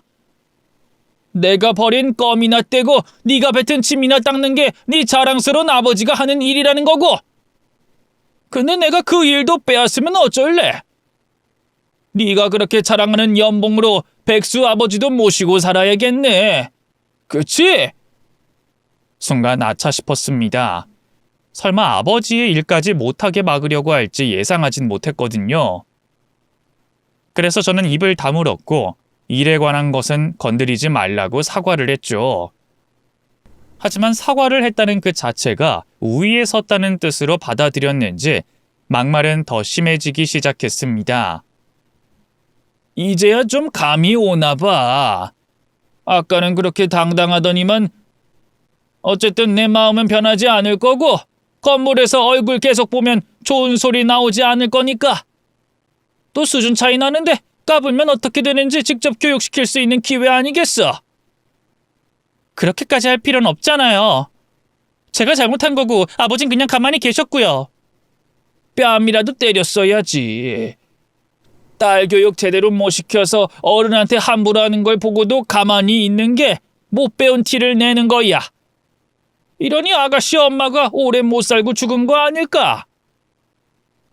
S1: 내가 버린 껌이나 떼고 네가 뱉은 침이나 닦는 게 네 자랑스러운 아버지가 하는 일이라는 거고. 근데 내가 그 일도 빼앗으면 어쩔래? 네가 그렇게 자랑하는 연봉으로 백수 아버지도 모시고 살아야겠네. 그치? 순간 아차 싶었습니다. 설마 아버지의 일까지 못하게 막으려고 할지 예상하진 못했거든요. 그래서 저는 입을 다물었고 일에 관한 것은 건드리지 말라고 사과를 했죠. 하지만 사과를 했다는 그 자체가 우위에 섰다는 뜻으로 받아들였는지 막말은 더 심해지기 시작했습니다. 이제야 좀 감이 오나 봐. 아까는 그렇게 당당하더니만 어쨌든 내 마음은 변하지 않을 거고 건물에서 얼굴 계속 보면 좋은 소리 나오지 않을 거니까. 또 수준 차이 나는데 까불면 어떻게 되는지 직접 교육시킬 수 있는 기회 아니겠어? 그렇게까지 할 필요는 없잖아요. 제가 잘못한 거고 아버진 그냥 가만히 계셨고요. 뺨이라도 때렸어야지. 딸 교육 제대로 못 시켜서 어른한테 함부로 하는 걸 보고도 가만히 있는 게 못 배운 티를 내는 거야. 이러니 아가씨 엄마가 오래 못 살고 죽은 거 아닐까?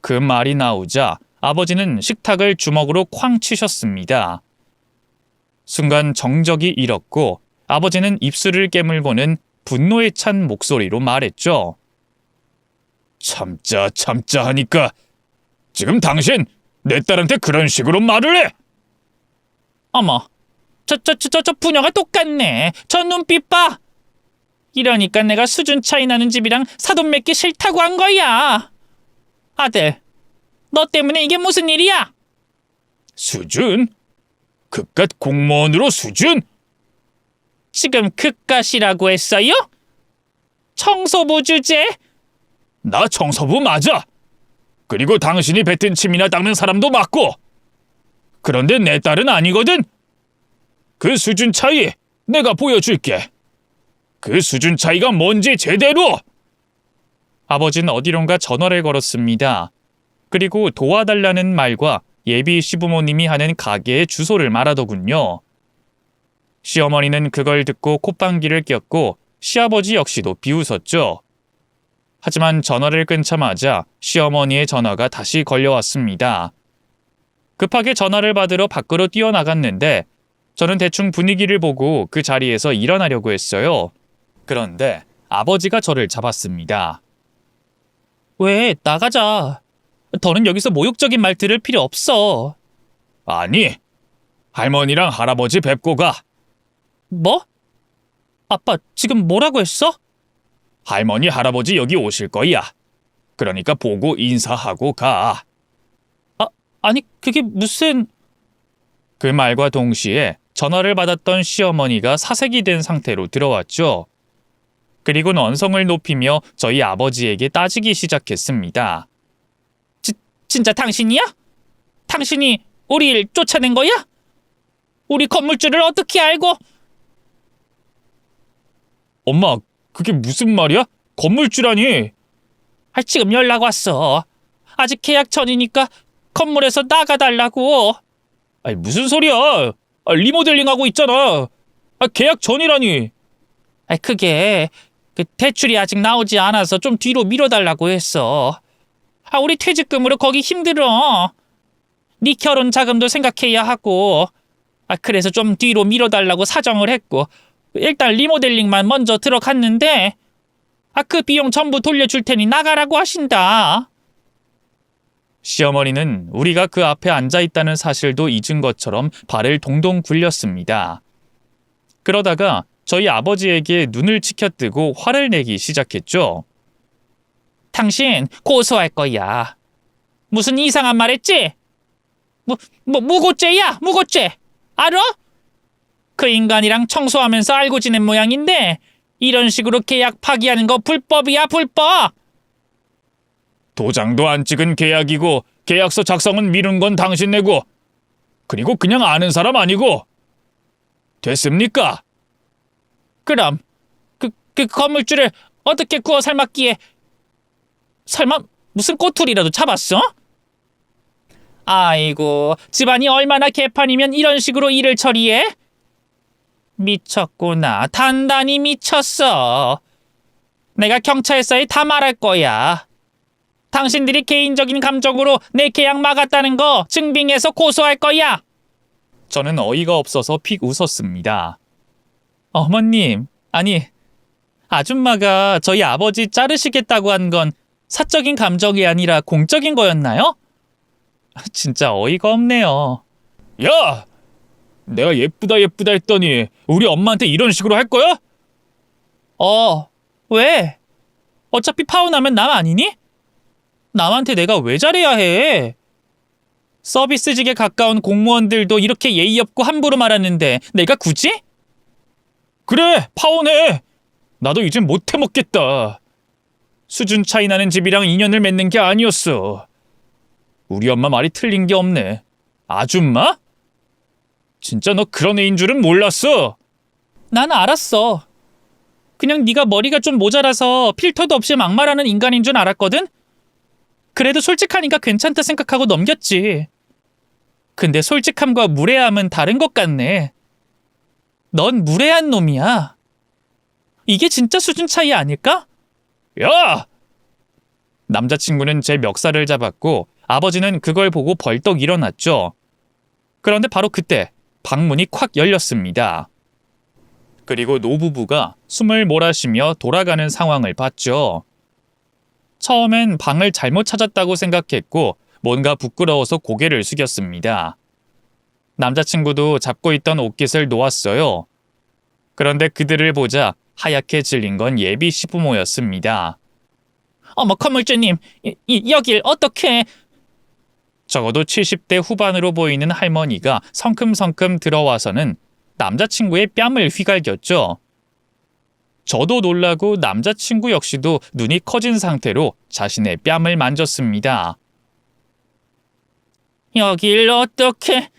S1: 그 말이 나오자 아버지는 식탁을 주먹으로 쾅 치셨습니다. 순간 정적이 일었고 아버지는 입술을 깨물고는 분노에 찬 목소리로 말했죠. 참자 하니까 지금 당신 내 딸한테 그런 식으로 말을 해? 어머, 저 부녀가 똑같네. 저 눈빛 봐. 이러니까 내가 수준 차이 나는 집이랑 사돈 맺기 싫다고 한 거야. 아들, 너 때문에 이게 무슨 일이야? 수준? 그깟 공무원으로 수준? 지금 그깟이라고 했어요? 청소부 주제? 나 청소부 맞아. 그리고 당신이 뱉은 침이나 닦는 사람도 맞고. 그런데 내 딸은 아니거든. 그 수준 차이 내가 보여줄게. 그 수준 차이가 뭔지 제대로. 아버지는 어디론가 전화를 걸었습니다. 그리고 도와달라는 말과 예비 시부모님이 하는 가게의 주소를 말하더군요. 시어머니는 그걸 듣고 콧방귀를 꼈고 시아버지 역시도 비웃었죠. 하지만 전화를 끊자마자 시어머니의 전화가 다시 걸려왔습니다. 급하게 전화를 받으러 밖으로 뛰어나갔는데 저는 대충 분위기를 보고 그 자리에서 일어나려고 했어요. 그런데 아버지가 저를 잡았습니다. 왜, 나가자. 더는 여기서 모욕적인 말 들을 필요 없어. 아니, 할머니랑 할아버지 뵙고 가. 뭐? 아빠, 지금 뭐라고 했어? 할머니, 할아버지 여기 오실 거야. 그러니까 보고 인사하고 가. 아니, 그게 무슨... 그 말과 동시에 전화를 받았던 시어머니가 사색이 된 상태로 들어왔죠. 그리고는 언성을 높이며 저희 아버지에게 따지기 시작했습니다. 진짜 당신이야? 당신이 우리를 쫓아낸 거야? 우리 건물주를 어떻게 알고? 엄마, 그게 무슨 말이야? 건물주라니. 지금 연락 왔어. 아직 계약 전이니까 건물에서 나가달라고. 무슨 소리야? 리모델링하고 있잖아. 계약 전이라니. 그게 대출이 아직 나오지 않아서 좀 뒤로 미뤄달라고 했어. 우리 퇴직금으로 거기 힘들어. 네 결혼 자금도 생각해야 하고. 그래서 좀 뒤로 미뤄달라고 사정을 했고 일단 리모델링만 먼저 들어갔는데 그 비용 전부 돌려줄 테니 나가라고 하신다. 시어머니는 우리가 그 앞에 앉아있다는 사실도 잊은 것처럼 발을 동동 굴렸습니다. 그러다가 저희 아버지에게 눈을 치켜뜨고 화를 내기 시작했죠. 당신 고소할 거야. 무슨 이상한 말 했지? 무고죄야, 무고죄. 알아? 그 인간이랑 청소하면서 알고 지낸 모양인데 이런 식으로 계약 파기하는 거 불법이야, 불법. 도장도 안 찍은 계약이고 계약서 작성은 미룬 건 당신 내고 그리고 그냥 아는 사람 아니고. 됐습니까? 그럼 그 건물주를 어떻게 구워 삶았기에 설마 무슨 꼬투리라도 잡았어? 아이고, 집안이 얼마나 개판이면 이런 식으로 일을 처리해? 미쳤구나. 단단히 미쳤어. 내가 경찰서에 다 말할 거야. 당신들이 개인적인 감정으로 내 계약 막았다는 거 증빙해서 고소할 거야. 저는 어이가 없어서 픽 웃었습니다. 어머님, 아니, 아줌마가 저희 아버지 자르시겠다고 한 건 사적인 감정이 아니라 공적인 거였나요? 진짜 어이가 없네요. 야! 내가 예쁘다 예쁘다 했더니 우리 엄마한테 이런 식으로 할 거야? 왜? 어차피 파혼하면 남 아니니? 남한테 내가 왜 잘해야 해? 서비스직에 가까운 공무원들도 이렇게 예의 없고 함부로 말하는데 내가 굳이? 그래, 파혼해. 나도 이젠 못 해먹겠다. 수준 차이 나는 집이랑 인연을 맺는 게 아니었어. 우리 엄마 말이 틀린 게 없네. 아줌마? 진짜 너 그런 애인 줄은 몰랐어. 난 알았어. 그냥 네가 머리가 좀 모자라서 필터도 없이 막말하는 인간인 줄 알았거든? 그래도 솔직하니까 괜찮다 생각하고 넘겼지. 근데 솔직함과 무례함은 다른 것 같네. 넌 무례한 놈이야. 이게 진짜 수준 차이 아닐까? 야! 남자친구는 제 멱살을 잡았고 아버지는 그걸 보고 벌떡 일어났죠. 그런데 바로 그때 방문이 콱 열렸습니다. 그리고 노부부가 숨을 몰아쉬며 돌아가는 상황을 봤죠. 처음엔 방을 잘못 찾았다고 생각했고 뭔가 부끄러워서 고개를 숙였습니다. 남자친구도 잡고 있던 옷깃을 놓았어요. 그런데 그들을 보자 하얗게 질린 건 예비 시부모였습니다. 어머, 건물주님, 여길 어떻게... 적어도 70대 후반으로 보이는 할머니가 성큼성큼 들어와서는 남자친구의 뺨을 휘갈겼죠. 저도 놀라고 남자친구 역시도 눈이 커진 상태로 자신의 뺨을 만졌습니다. 여길 어떻게...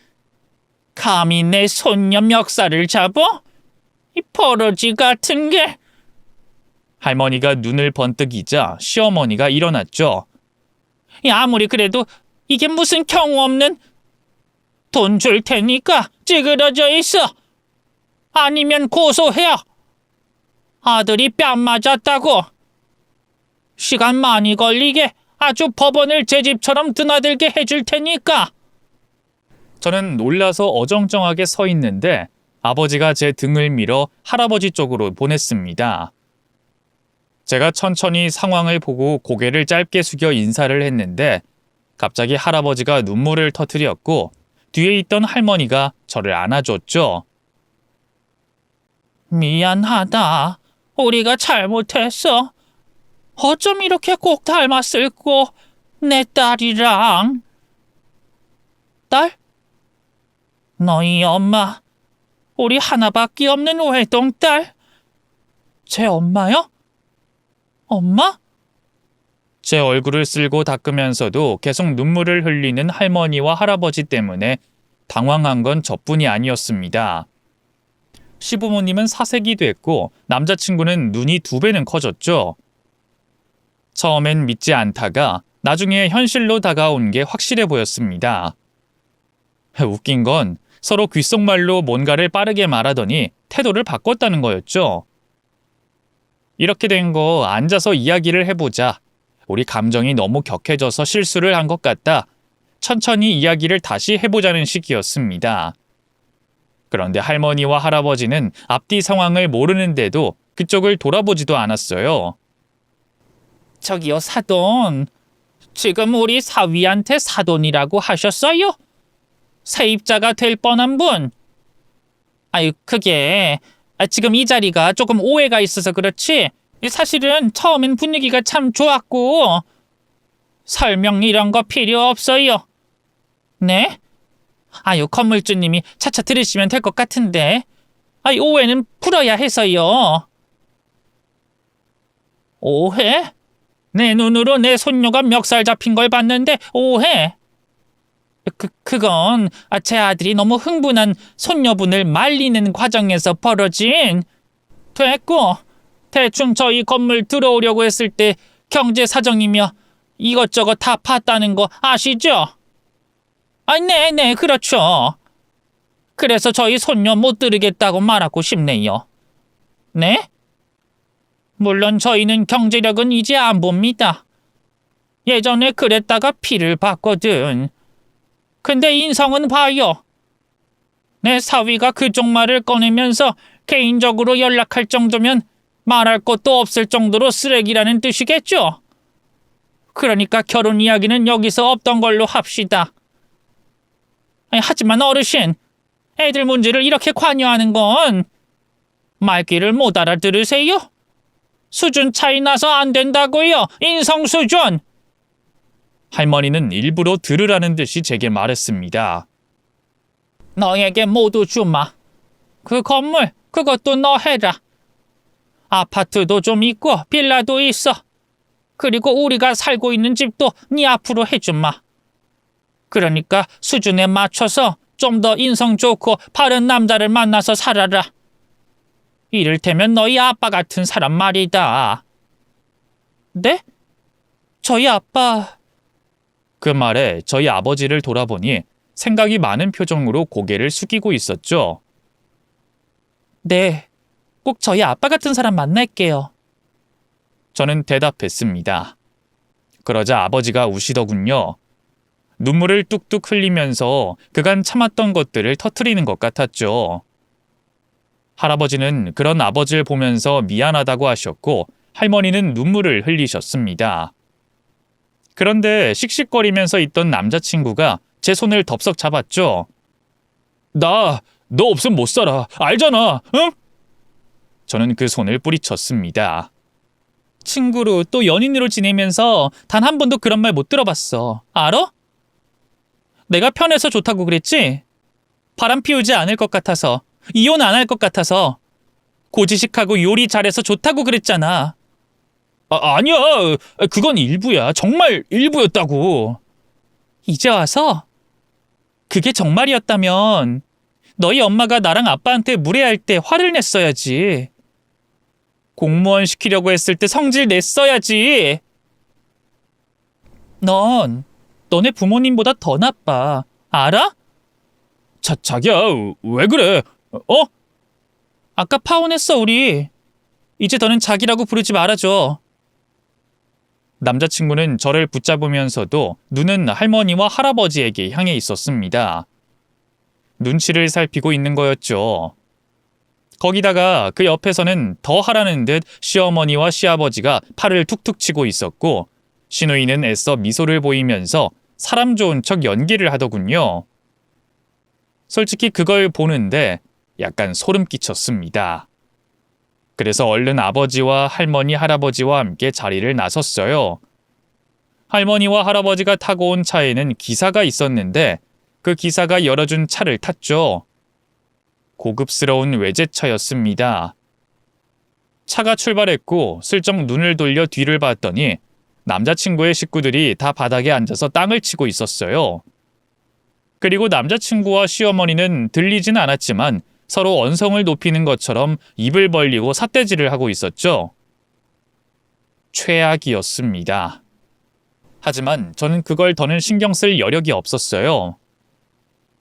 S1: 감히 내 손녀 멱살을 잡어? 이 버러지 같은 게... 할머니가 눈을 번뜩이자 시어머니가 일어났죠. 아무리 그래도 이게 무슨 경우 없는... 돈 줄 테니까 찌그러져 있어. 아니면 고소해요. 아들이 뺨 맞았다고. 시간 많이 걸리게 아주 법원을 제 집처럼 드나들게 해줄 테니까. 저는 놀라서 어정쩡하게 서 있는데 아버지가 제 등을 밀어 할아버지 쪽으로 보냈습니다. 제가 천천히 상황을 보고 고개를 짧게 숙여 인사를 했는데 갑자기 할아버지가 눈물을 터뜨렸고 뒤에 있던 할머니가 저를 안아줬죠. 미안하다. 우리가 잘못했어. 어쩜 이렇게 꼭 닮았을꼬. 내 딸이랑. 딸? 너희 엄마. 우리 하나밖에 없는 외동딸. 제 엄마요? 엄마? 제 얼굴을 쓸고 닦으면서도 계속 눈물을 흘리는 할머니와 할아버지 때문에 당황한 건 저뿐이 아니었습니다. 시부모님은 사색이 됐고 남자친구는 눈이 2배는 커졌죠. 처음엔 믿지 않다가 나중에 현실로 다가온 게 확실해 보였습니다. 웃긴 건 서로 귓속말로 뭔가를 빠르게 말하더니 태도를 바꿨다는 거였죠. 이렇게 된 거 앉아서 이야기를 해보자. 우리 감정이 너무 격해져서 실수를 한 것 같다. 천천히 이야기를 다시 해보자는 식이었습니다. 그런데 할머니와 할아버지는 앞뒤 상황을 모르는데도 그쪽을 돌아보지도 않았어요. 저기요, 사돈. 지금 우리 사위한테 사돈이라고 하셨어요? 세입자가 될 뻔한 분. 아유, 그게 지금 이 자리가 조금 오해가 있어서 그렇지 사실은 처음엔 분위기가 참 좋았고 설명 이런 거 필요 없어요. 네? 아유, 건물주님이 차차 들으시면 될 것 같은데. 아유, 오해는 풀어야 해서요. 오해? 내 눈으로 내 손녀가 멱살 잡힌 걸 봤는데 오해? 그건 제 아들이 너무 흥분한 손녀분을 말리는 과정에서 벌어진. 됐고, 대충 저희 건물 들어오려고 했을 때 경제 사정이며 이것저것 다 봤다는 거 아시죠? 네네, 그렇죠. 그래서 저희 손녀 못 들으겠다고 말하고 싶네요. 네? 물론 저희는 경제력은 이제 안 봅니다. 예전에 그랬다가 피를 봤거든. 근데 인성은 봐요. 내 사위가 그쪽 말을 꺼내면서 개인적으로 연락할 정도면 말할 것도 없을 정도로 쓰레기라는 뜻이겠죠? 그러니까 결혼 이야기는 여기서 없던 걸로 합시다.
S2: 하지만 어르신, 애들 문제를 이렇게 관여하는 건 말귀를 못 알아들으세요? 수준 차이 나서 안 된다고요. 인성 수준.
S1: 할머니는 일부러 들으라는 듯이 제게 말했습니다.
S2: 너에게 모두 주마. 그 건물 그것도 너 해라. 아파트도 좀 있고 빌라도 있어. 그리고 우리가 살고 있는 집도 네 앞으로 해주마. 그러니까 수준에 맞춰서 좀 더 인성 좋고 바른 남자를 만나서 살아라. 이를테면 너희 아빠 같은 사람 말이다. 네? 저희 아빠...
S1: 그 말에 저희 아버지를 돌아보니 생각이 많은 표정으로 고개를 숙이고 있었죠.
S2: 네, 꼭 저희 아빠 같은 사람 만날게요.
S1: 저는 대답했습니다. 그러자 아버지가 우시더군요. 눈물을 뚝뚝 흘리면서 그간 참았던 것들을 터뜨리는 것 같았죠. 할아버지는 그런 아버지를 보면서 미안하다고 하셨고 할머니는 눈물을 흘리셨습니다. 그런데 씩씩거리면서 있던 남자친구가 제 손을 덥석 잡았죠. 너 없으면 못 살아. 알잖아. 응? 저는 그 손을 뿌리쳤습니다.
S2: 친구로 또 연인으로 지내면서 단 한 번도 그런 말 못 들어봤어. 알아? 내가 편해서 좋다고 그랬지? 바람 피우지 않을 것 같아서, 이혼 안 할 것 같아서, 고지식하고 요리 잘해서 좋다고 그랬잖아.
S1: 아니야. 그건 일부야. 정말 일부였다고.
S2: 이제 와서? 그게 정말이었다면 너희 엄마가 나랑 아빠한테 무례할 때 화를 냈어야지. 공무원 시키려고 했을 때 성질 냈어야지. 넌 너네 부모님보다 더 나빠. 알아?
S1: 자기야, 왜 그래?
S2: 아까 파혼했어, 우리. 이제 더는 자기라고 부르지 말아줘.
S1: 남자친구는 저를 붙잡으면서도 눈은 할머니와 할아버지에게 향해 있었습니다. 눈치를 살피고 있는 거였죠. 거기다가 그 옆에서는 더 하라는 듯 시어머니와 시아버지가 팔을 툭툭 치고 있었고 시누이는 애써 미소를 보이면서 사람 좋은 척 연기를 하더군요. 솔직히 그걸 보는데 약간 소름 끼쳤습니다. 그래서 얼른 아버지와 할머니, 할아버지와 함께 자리를 나섰어요. 할머니와 할아버지가 타고 온 차에는 기사가 있었는데 그 기사가 열어준 차를 탔죠. 고급스러운 외제차였습니다. 차가 출발했고 슬쩍 눈을 돌려 뒤를 봤더니 남자친구의 식구들이 다 바닥에 앉아서 땅을 치고 있었어요. 그리고 남자친구와 시어머니는 들리진 않았지만 서로 언성을 높이는 것처럼 입을 벌리고 삿대질을 하고 있었죠. 최악이었습니다. 하지만 저는 그걸 더는 신경 쓸 여력이 없었어요.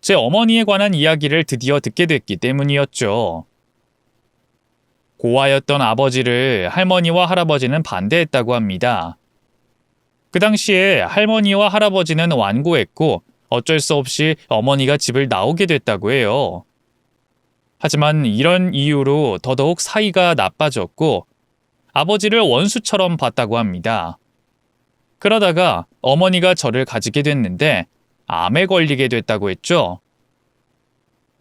S1: 제 어머니에 관한 이야기를 드디어 듣게 됐기 때문이었죠. 고아였던 아버지를 할머니와 할아버지는 반대했다고 합니다. 그 당시에 할머니와 할아버지는 완고했고 어쩔 수 없이 어머니가 집을 나오게 됐다고 해요. 하지만 이런 이유로 더더욱 사이가 나빠졌고 아버지를 원수처럼 봤다고 합니다. 그러다가 어머니가 저를 가지게 됐는데 암에 걸리게 됐다고 했죠.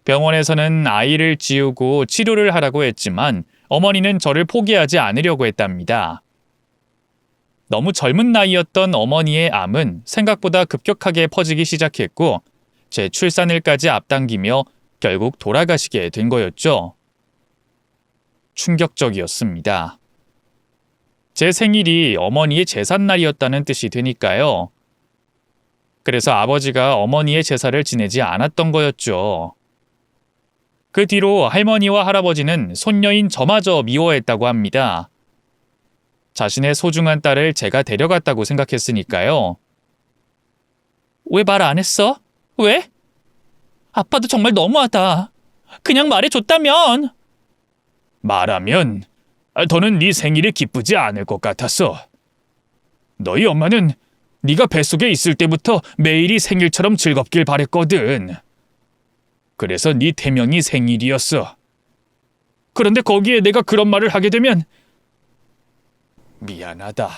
S1: 병원에서는 아이를 지우고 치료를 하라고 했지만 어머니는 저를 포기하지 않으려고 했답니다. 너무 젊은 나이였던 어머니의 암은 생각보다 급격하게 퍼지기 시작했고 제 출산일까지 앞당기며 결국 돌아가시게 된 거였죠. 충격적이었습니다. 제 생일이 어머니의 제삿날이었다는 뜻이 되니까요. 그래서 아버지가 어머니의 제사를 지내지 않았던 거였죠. 그 뒤로 할머니와 할아버지는 손녀인 저마저 미워했다고 합니다. 자신의 소중한 딸을 제가 데려갔다고 생각했으니까요.
S2: 왜 말 안 했어? 왜? 아빠도 정말 너무하다. 그냥 말해줬다면.
S1: 말하면 더는 네 생일이 기쁘지 않을 것 같았어. 너희 엄마는 네가 뱃속에 있을 때부터 매일이 생일처럼 즐겁길 바랬거든. 그래서 네 태명이 생일이었어. 그런데 거기에 내가 그런 말을 하게 되면 미안하다.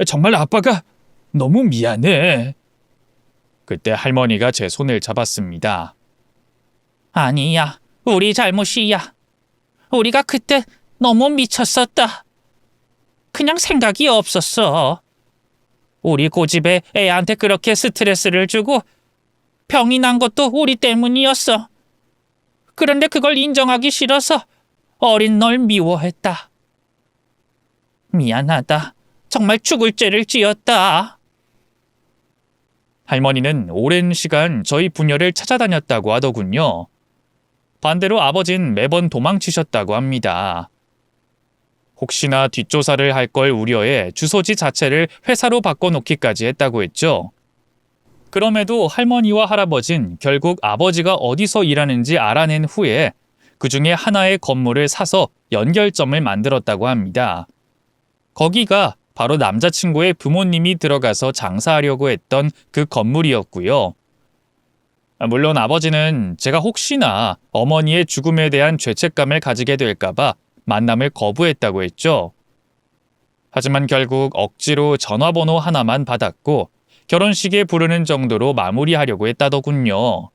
S1: 정말 아빠가 너무 미안해. 그때 할머니가 제 손을 잡았습니다.
S2: 아니야, 우리 잘못이야. 우리가 그때 너무 미쳤었다. 그냥 생각이 없었어. 우리 고집에 애한테 그렇게 스트레스를 주고 병이 난 것도 우리 때문이었어. 그런데 그걸 인정하기 싫어서 어린 널 미워했다. 미안하다. 정말 죽을 죄를 지었다.
S1: 할머니는 오랜 시간 저희 부녀를 찾아다녔다고 하더군요. 반대로 아버진 매번 도망치셨다고 합니다. 혹시나 뒷조사를 할 걸 우려해 주소지 자체를 회사로 바꿔놓기까지 했다고 했죠. 그럼에도 할머니와 할아버진 결국 아버지가 어디서 일하는지 알아낸 후에 그 중에 하나의 건물을 사서 연결점을 만들었다고 합니다. 거기가 바로 남자친구의 부모님이 들어가서 장사하려고 했던 그 건물이었고요. 물론 아버지는 제가 혹시나 어머니의 죽음에 대한 죄책감을 가지게 될까봐 만남을 거부했다고 했죠. 하지만 결국 억지로 전화번호 하나만 받았고 결혼식에 부르는 정도로 마무리하려고 했다더군요.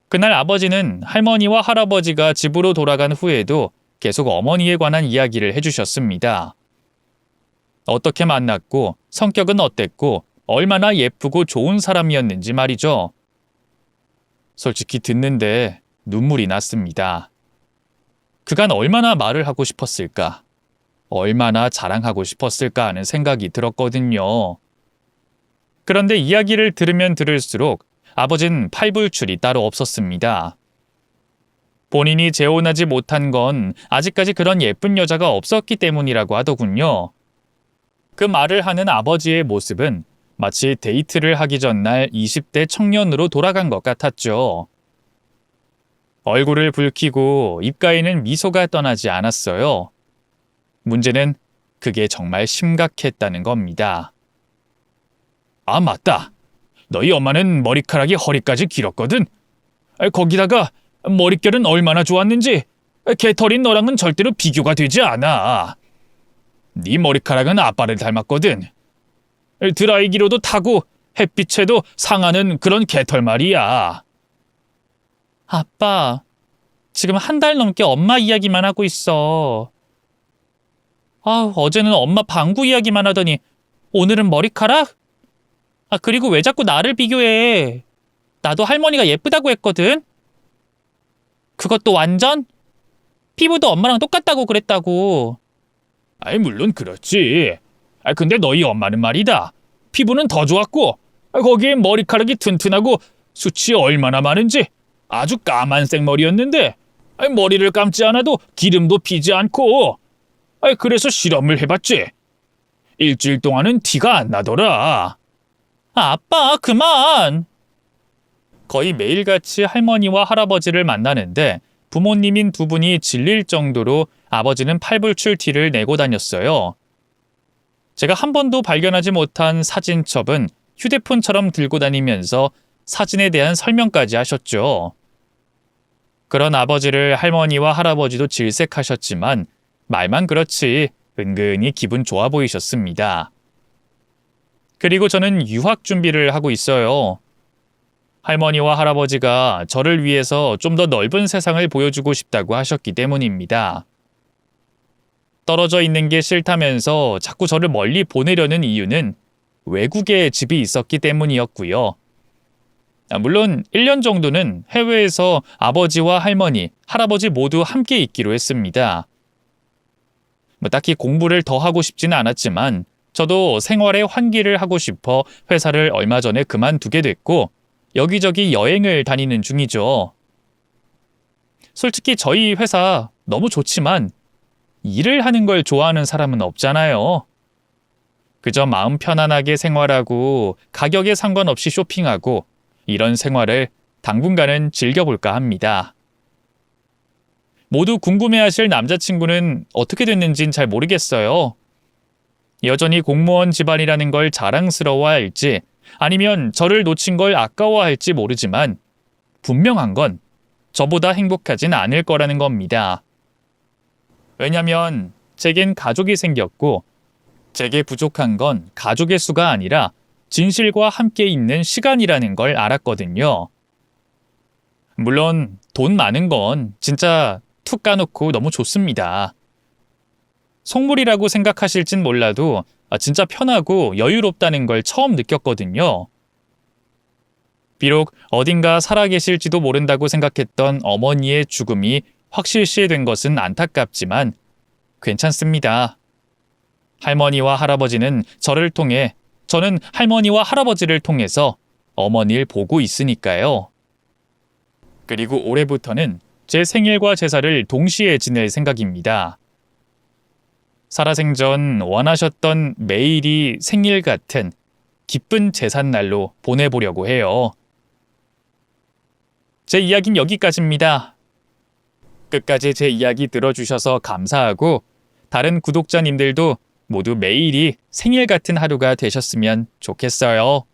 S1: 그날 아버지는 할머니와 할아버지가 집으로 돌아간 후에도 계속 어머니에 관한 이야기를 해주셨습니다. 어떻게 만났고 성격은 어땠고 얼마나 예쁘고 좋은 사람이었는지 말이죠. 솔직히 듣는데 눈물이 났습니다. 그간 얼마나 말을 하고 싶었을까, 얼마나 자랑하고 싶었을까 하는 생각이 들었거든요. 그런데 이야기를 들으면 들을수록 아버진 팔불출이 따로 없었습니다. 본인이 재혼하지 못한 건 아직까지 그런 예쁜 여자가 없었기 때문이라고 하더군요. 그 말을 하는 아버지의 모습은 마치 데이트를 하기 전날 20대 청년으로 돌아간 것 같았죠. 얼굴을 붉히고 입가에는 미소가 떠나지 않았어요. 문제는 그게 정말 심각했다는 겁니다. 아, 맞다. 너희 엄마는 머리카락이 허리까지 길었거든. 거기다가 머릿결은 얼마나 좋았는지 개털인 너랑은 절대로 비교가 되지 않아. 네 머리카락은 아빠를 닮았거든. 드라이기로도 타고 햇빛에도 상하는 그런 개털 말이야.
S2: 아빠, 지금 한 달 넘게 엄마 이야기만 하고 있어. 어제는 엄마 방구 이야기만 하더니 오늘은 머리카락? 그리고 왜 자꾸 나를 비교해? 나도 할머니가 예쁘다고 했거든? 그것도 완전? 피부도 엄마랑 똑같다고 그랬다고.
S1: 물론 그렇지. 근데 너희 엄마는 말이다. 피부는 더 좋았고 거기에 머리카락이 튼튼하고 숱이 얼마나 많은지 아주 까만색 머리였는데 머리를 감지 않아도 기름도 피지 않고 그래서 실험을 해봤지. 일주일 동안은 티가 안 나더라.
S2: 아빠, 그만!
S1: 거의 매일같이 할머니와 할아버지를 만나는데 부모님인 두 분이 질릴 정도로 아버지는 팔불출티를 내고 다녔어요. 제가 한 번도 발견하지 못한 사진첩은 휴대폰처럼 들고 다니면서 사진에 대한 설명까지 하셨죠. 그런 아버지를 할머니와 할아버지도 질색하셨지만 말만 그렇지 은근히 기분 좋아 보이셨습니다. 그리고 저는 유학 준비를 하고 있어요. 할머니와 할아버지가 저를 위해서 좀 더 넓은 세상을 보여주고 싶다고 하셨기 때문입니다. 떨어져 있는 게 싫다면서 자꾸 저를 멀리 보내려는 이유는 외국에 집이 있었기 때문이었고요. 물론 1년 정도는 해외에서 아버지와 할머니, 할아버지 모두 함께 있기로 했습니다. 딱히 공부를 더 하고 싶지는 않았지만 저도 생활의 환기를 하고 싶어 회사를 얼마 전에 그만두게 됐고 여기저기 여행을 다니는 중이죠. 솔직히 저희 회사 너무 좋지만 일을 하는 걸 좋아하는 사람은 없잖아요. 그저 마음 편안하게 생활하고 가격에 상관없이 쇼핑하고 이런 생활을 당분간은 즐겨볼까 합니다. 모두 궁금해하실 남자친구는 어떻게 됐는진 잘 모르겠어요. 여전히 공무원 집안이라는 걸 자랑스러워할지 아니면 저를 놓친 걸 아까워할지 모르지만 분명한 건 저보다 행복하진 않을 거라는 겁니다. 왜냐면 제겐 가족이 생겼고 제게 부족한 건 가족의 수가 아니라 진실과 함께 있는 시간이라는 걸 알았거든요. 물론 돈 많은 건 진짜 툭 까놓고 너무 좋습니다. 속물이라고 생각하실진 몰라도 진짜 편하고 여유롭다는 걸 처음 느꼈거든요. 비록 어딘가 살아계실지도 모른다고 생각했던 어머니의 죽음이 확실시된 것은 안타깝지만 괜찮습니다. 할머니와 할아버지는 저를 통해, 저는 할머니와 할아버지를 통해서 어머니를 보고 있으니까요. 그리고 올해부터는 제 생일과 제사를 동시에 지낼 생각입니다. 살아생전 원하셨던 매일이 생일 같은 기쁜 제삿날로 보내보려고 해요. 제 이야기는 여기까지입니다. 끝까지 제 이야기 들어주셔서 감사하고 다른 구독자님들도 모두 매일이 생일 같은 하루가 되셨으면 좋겠어요.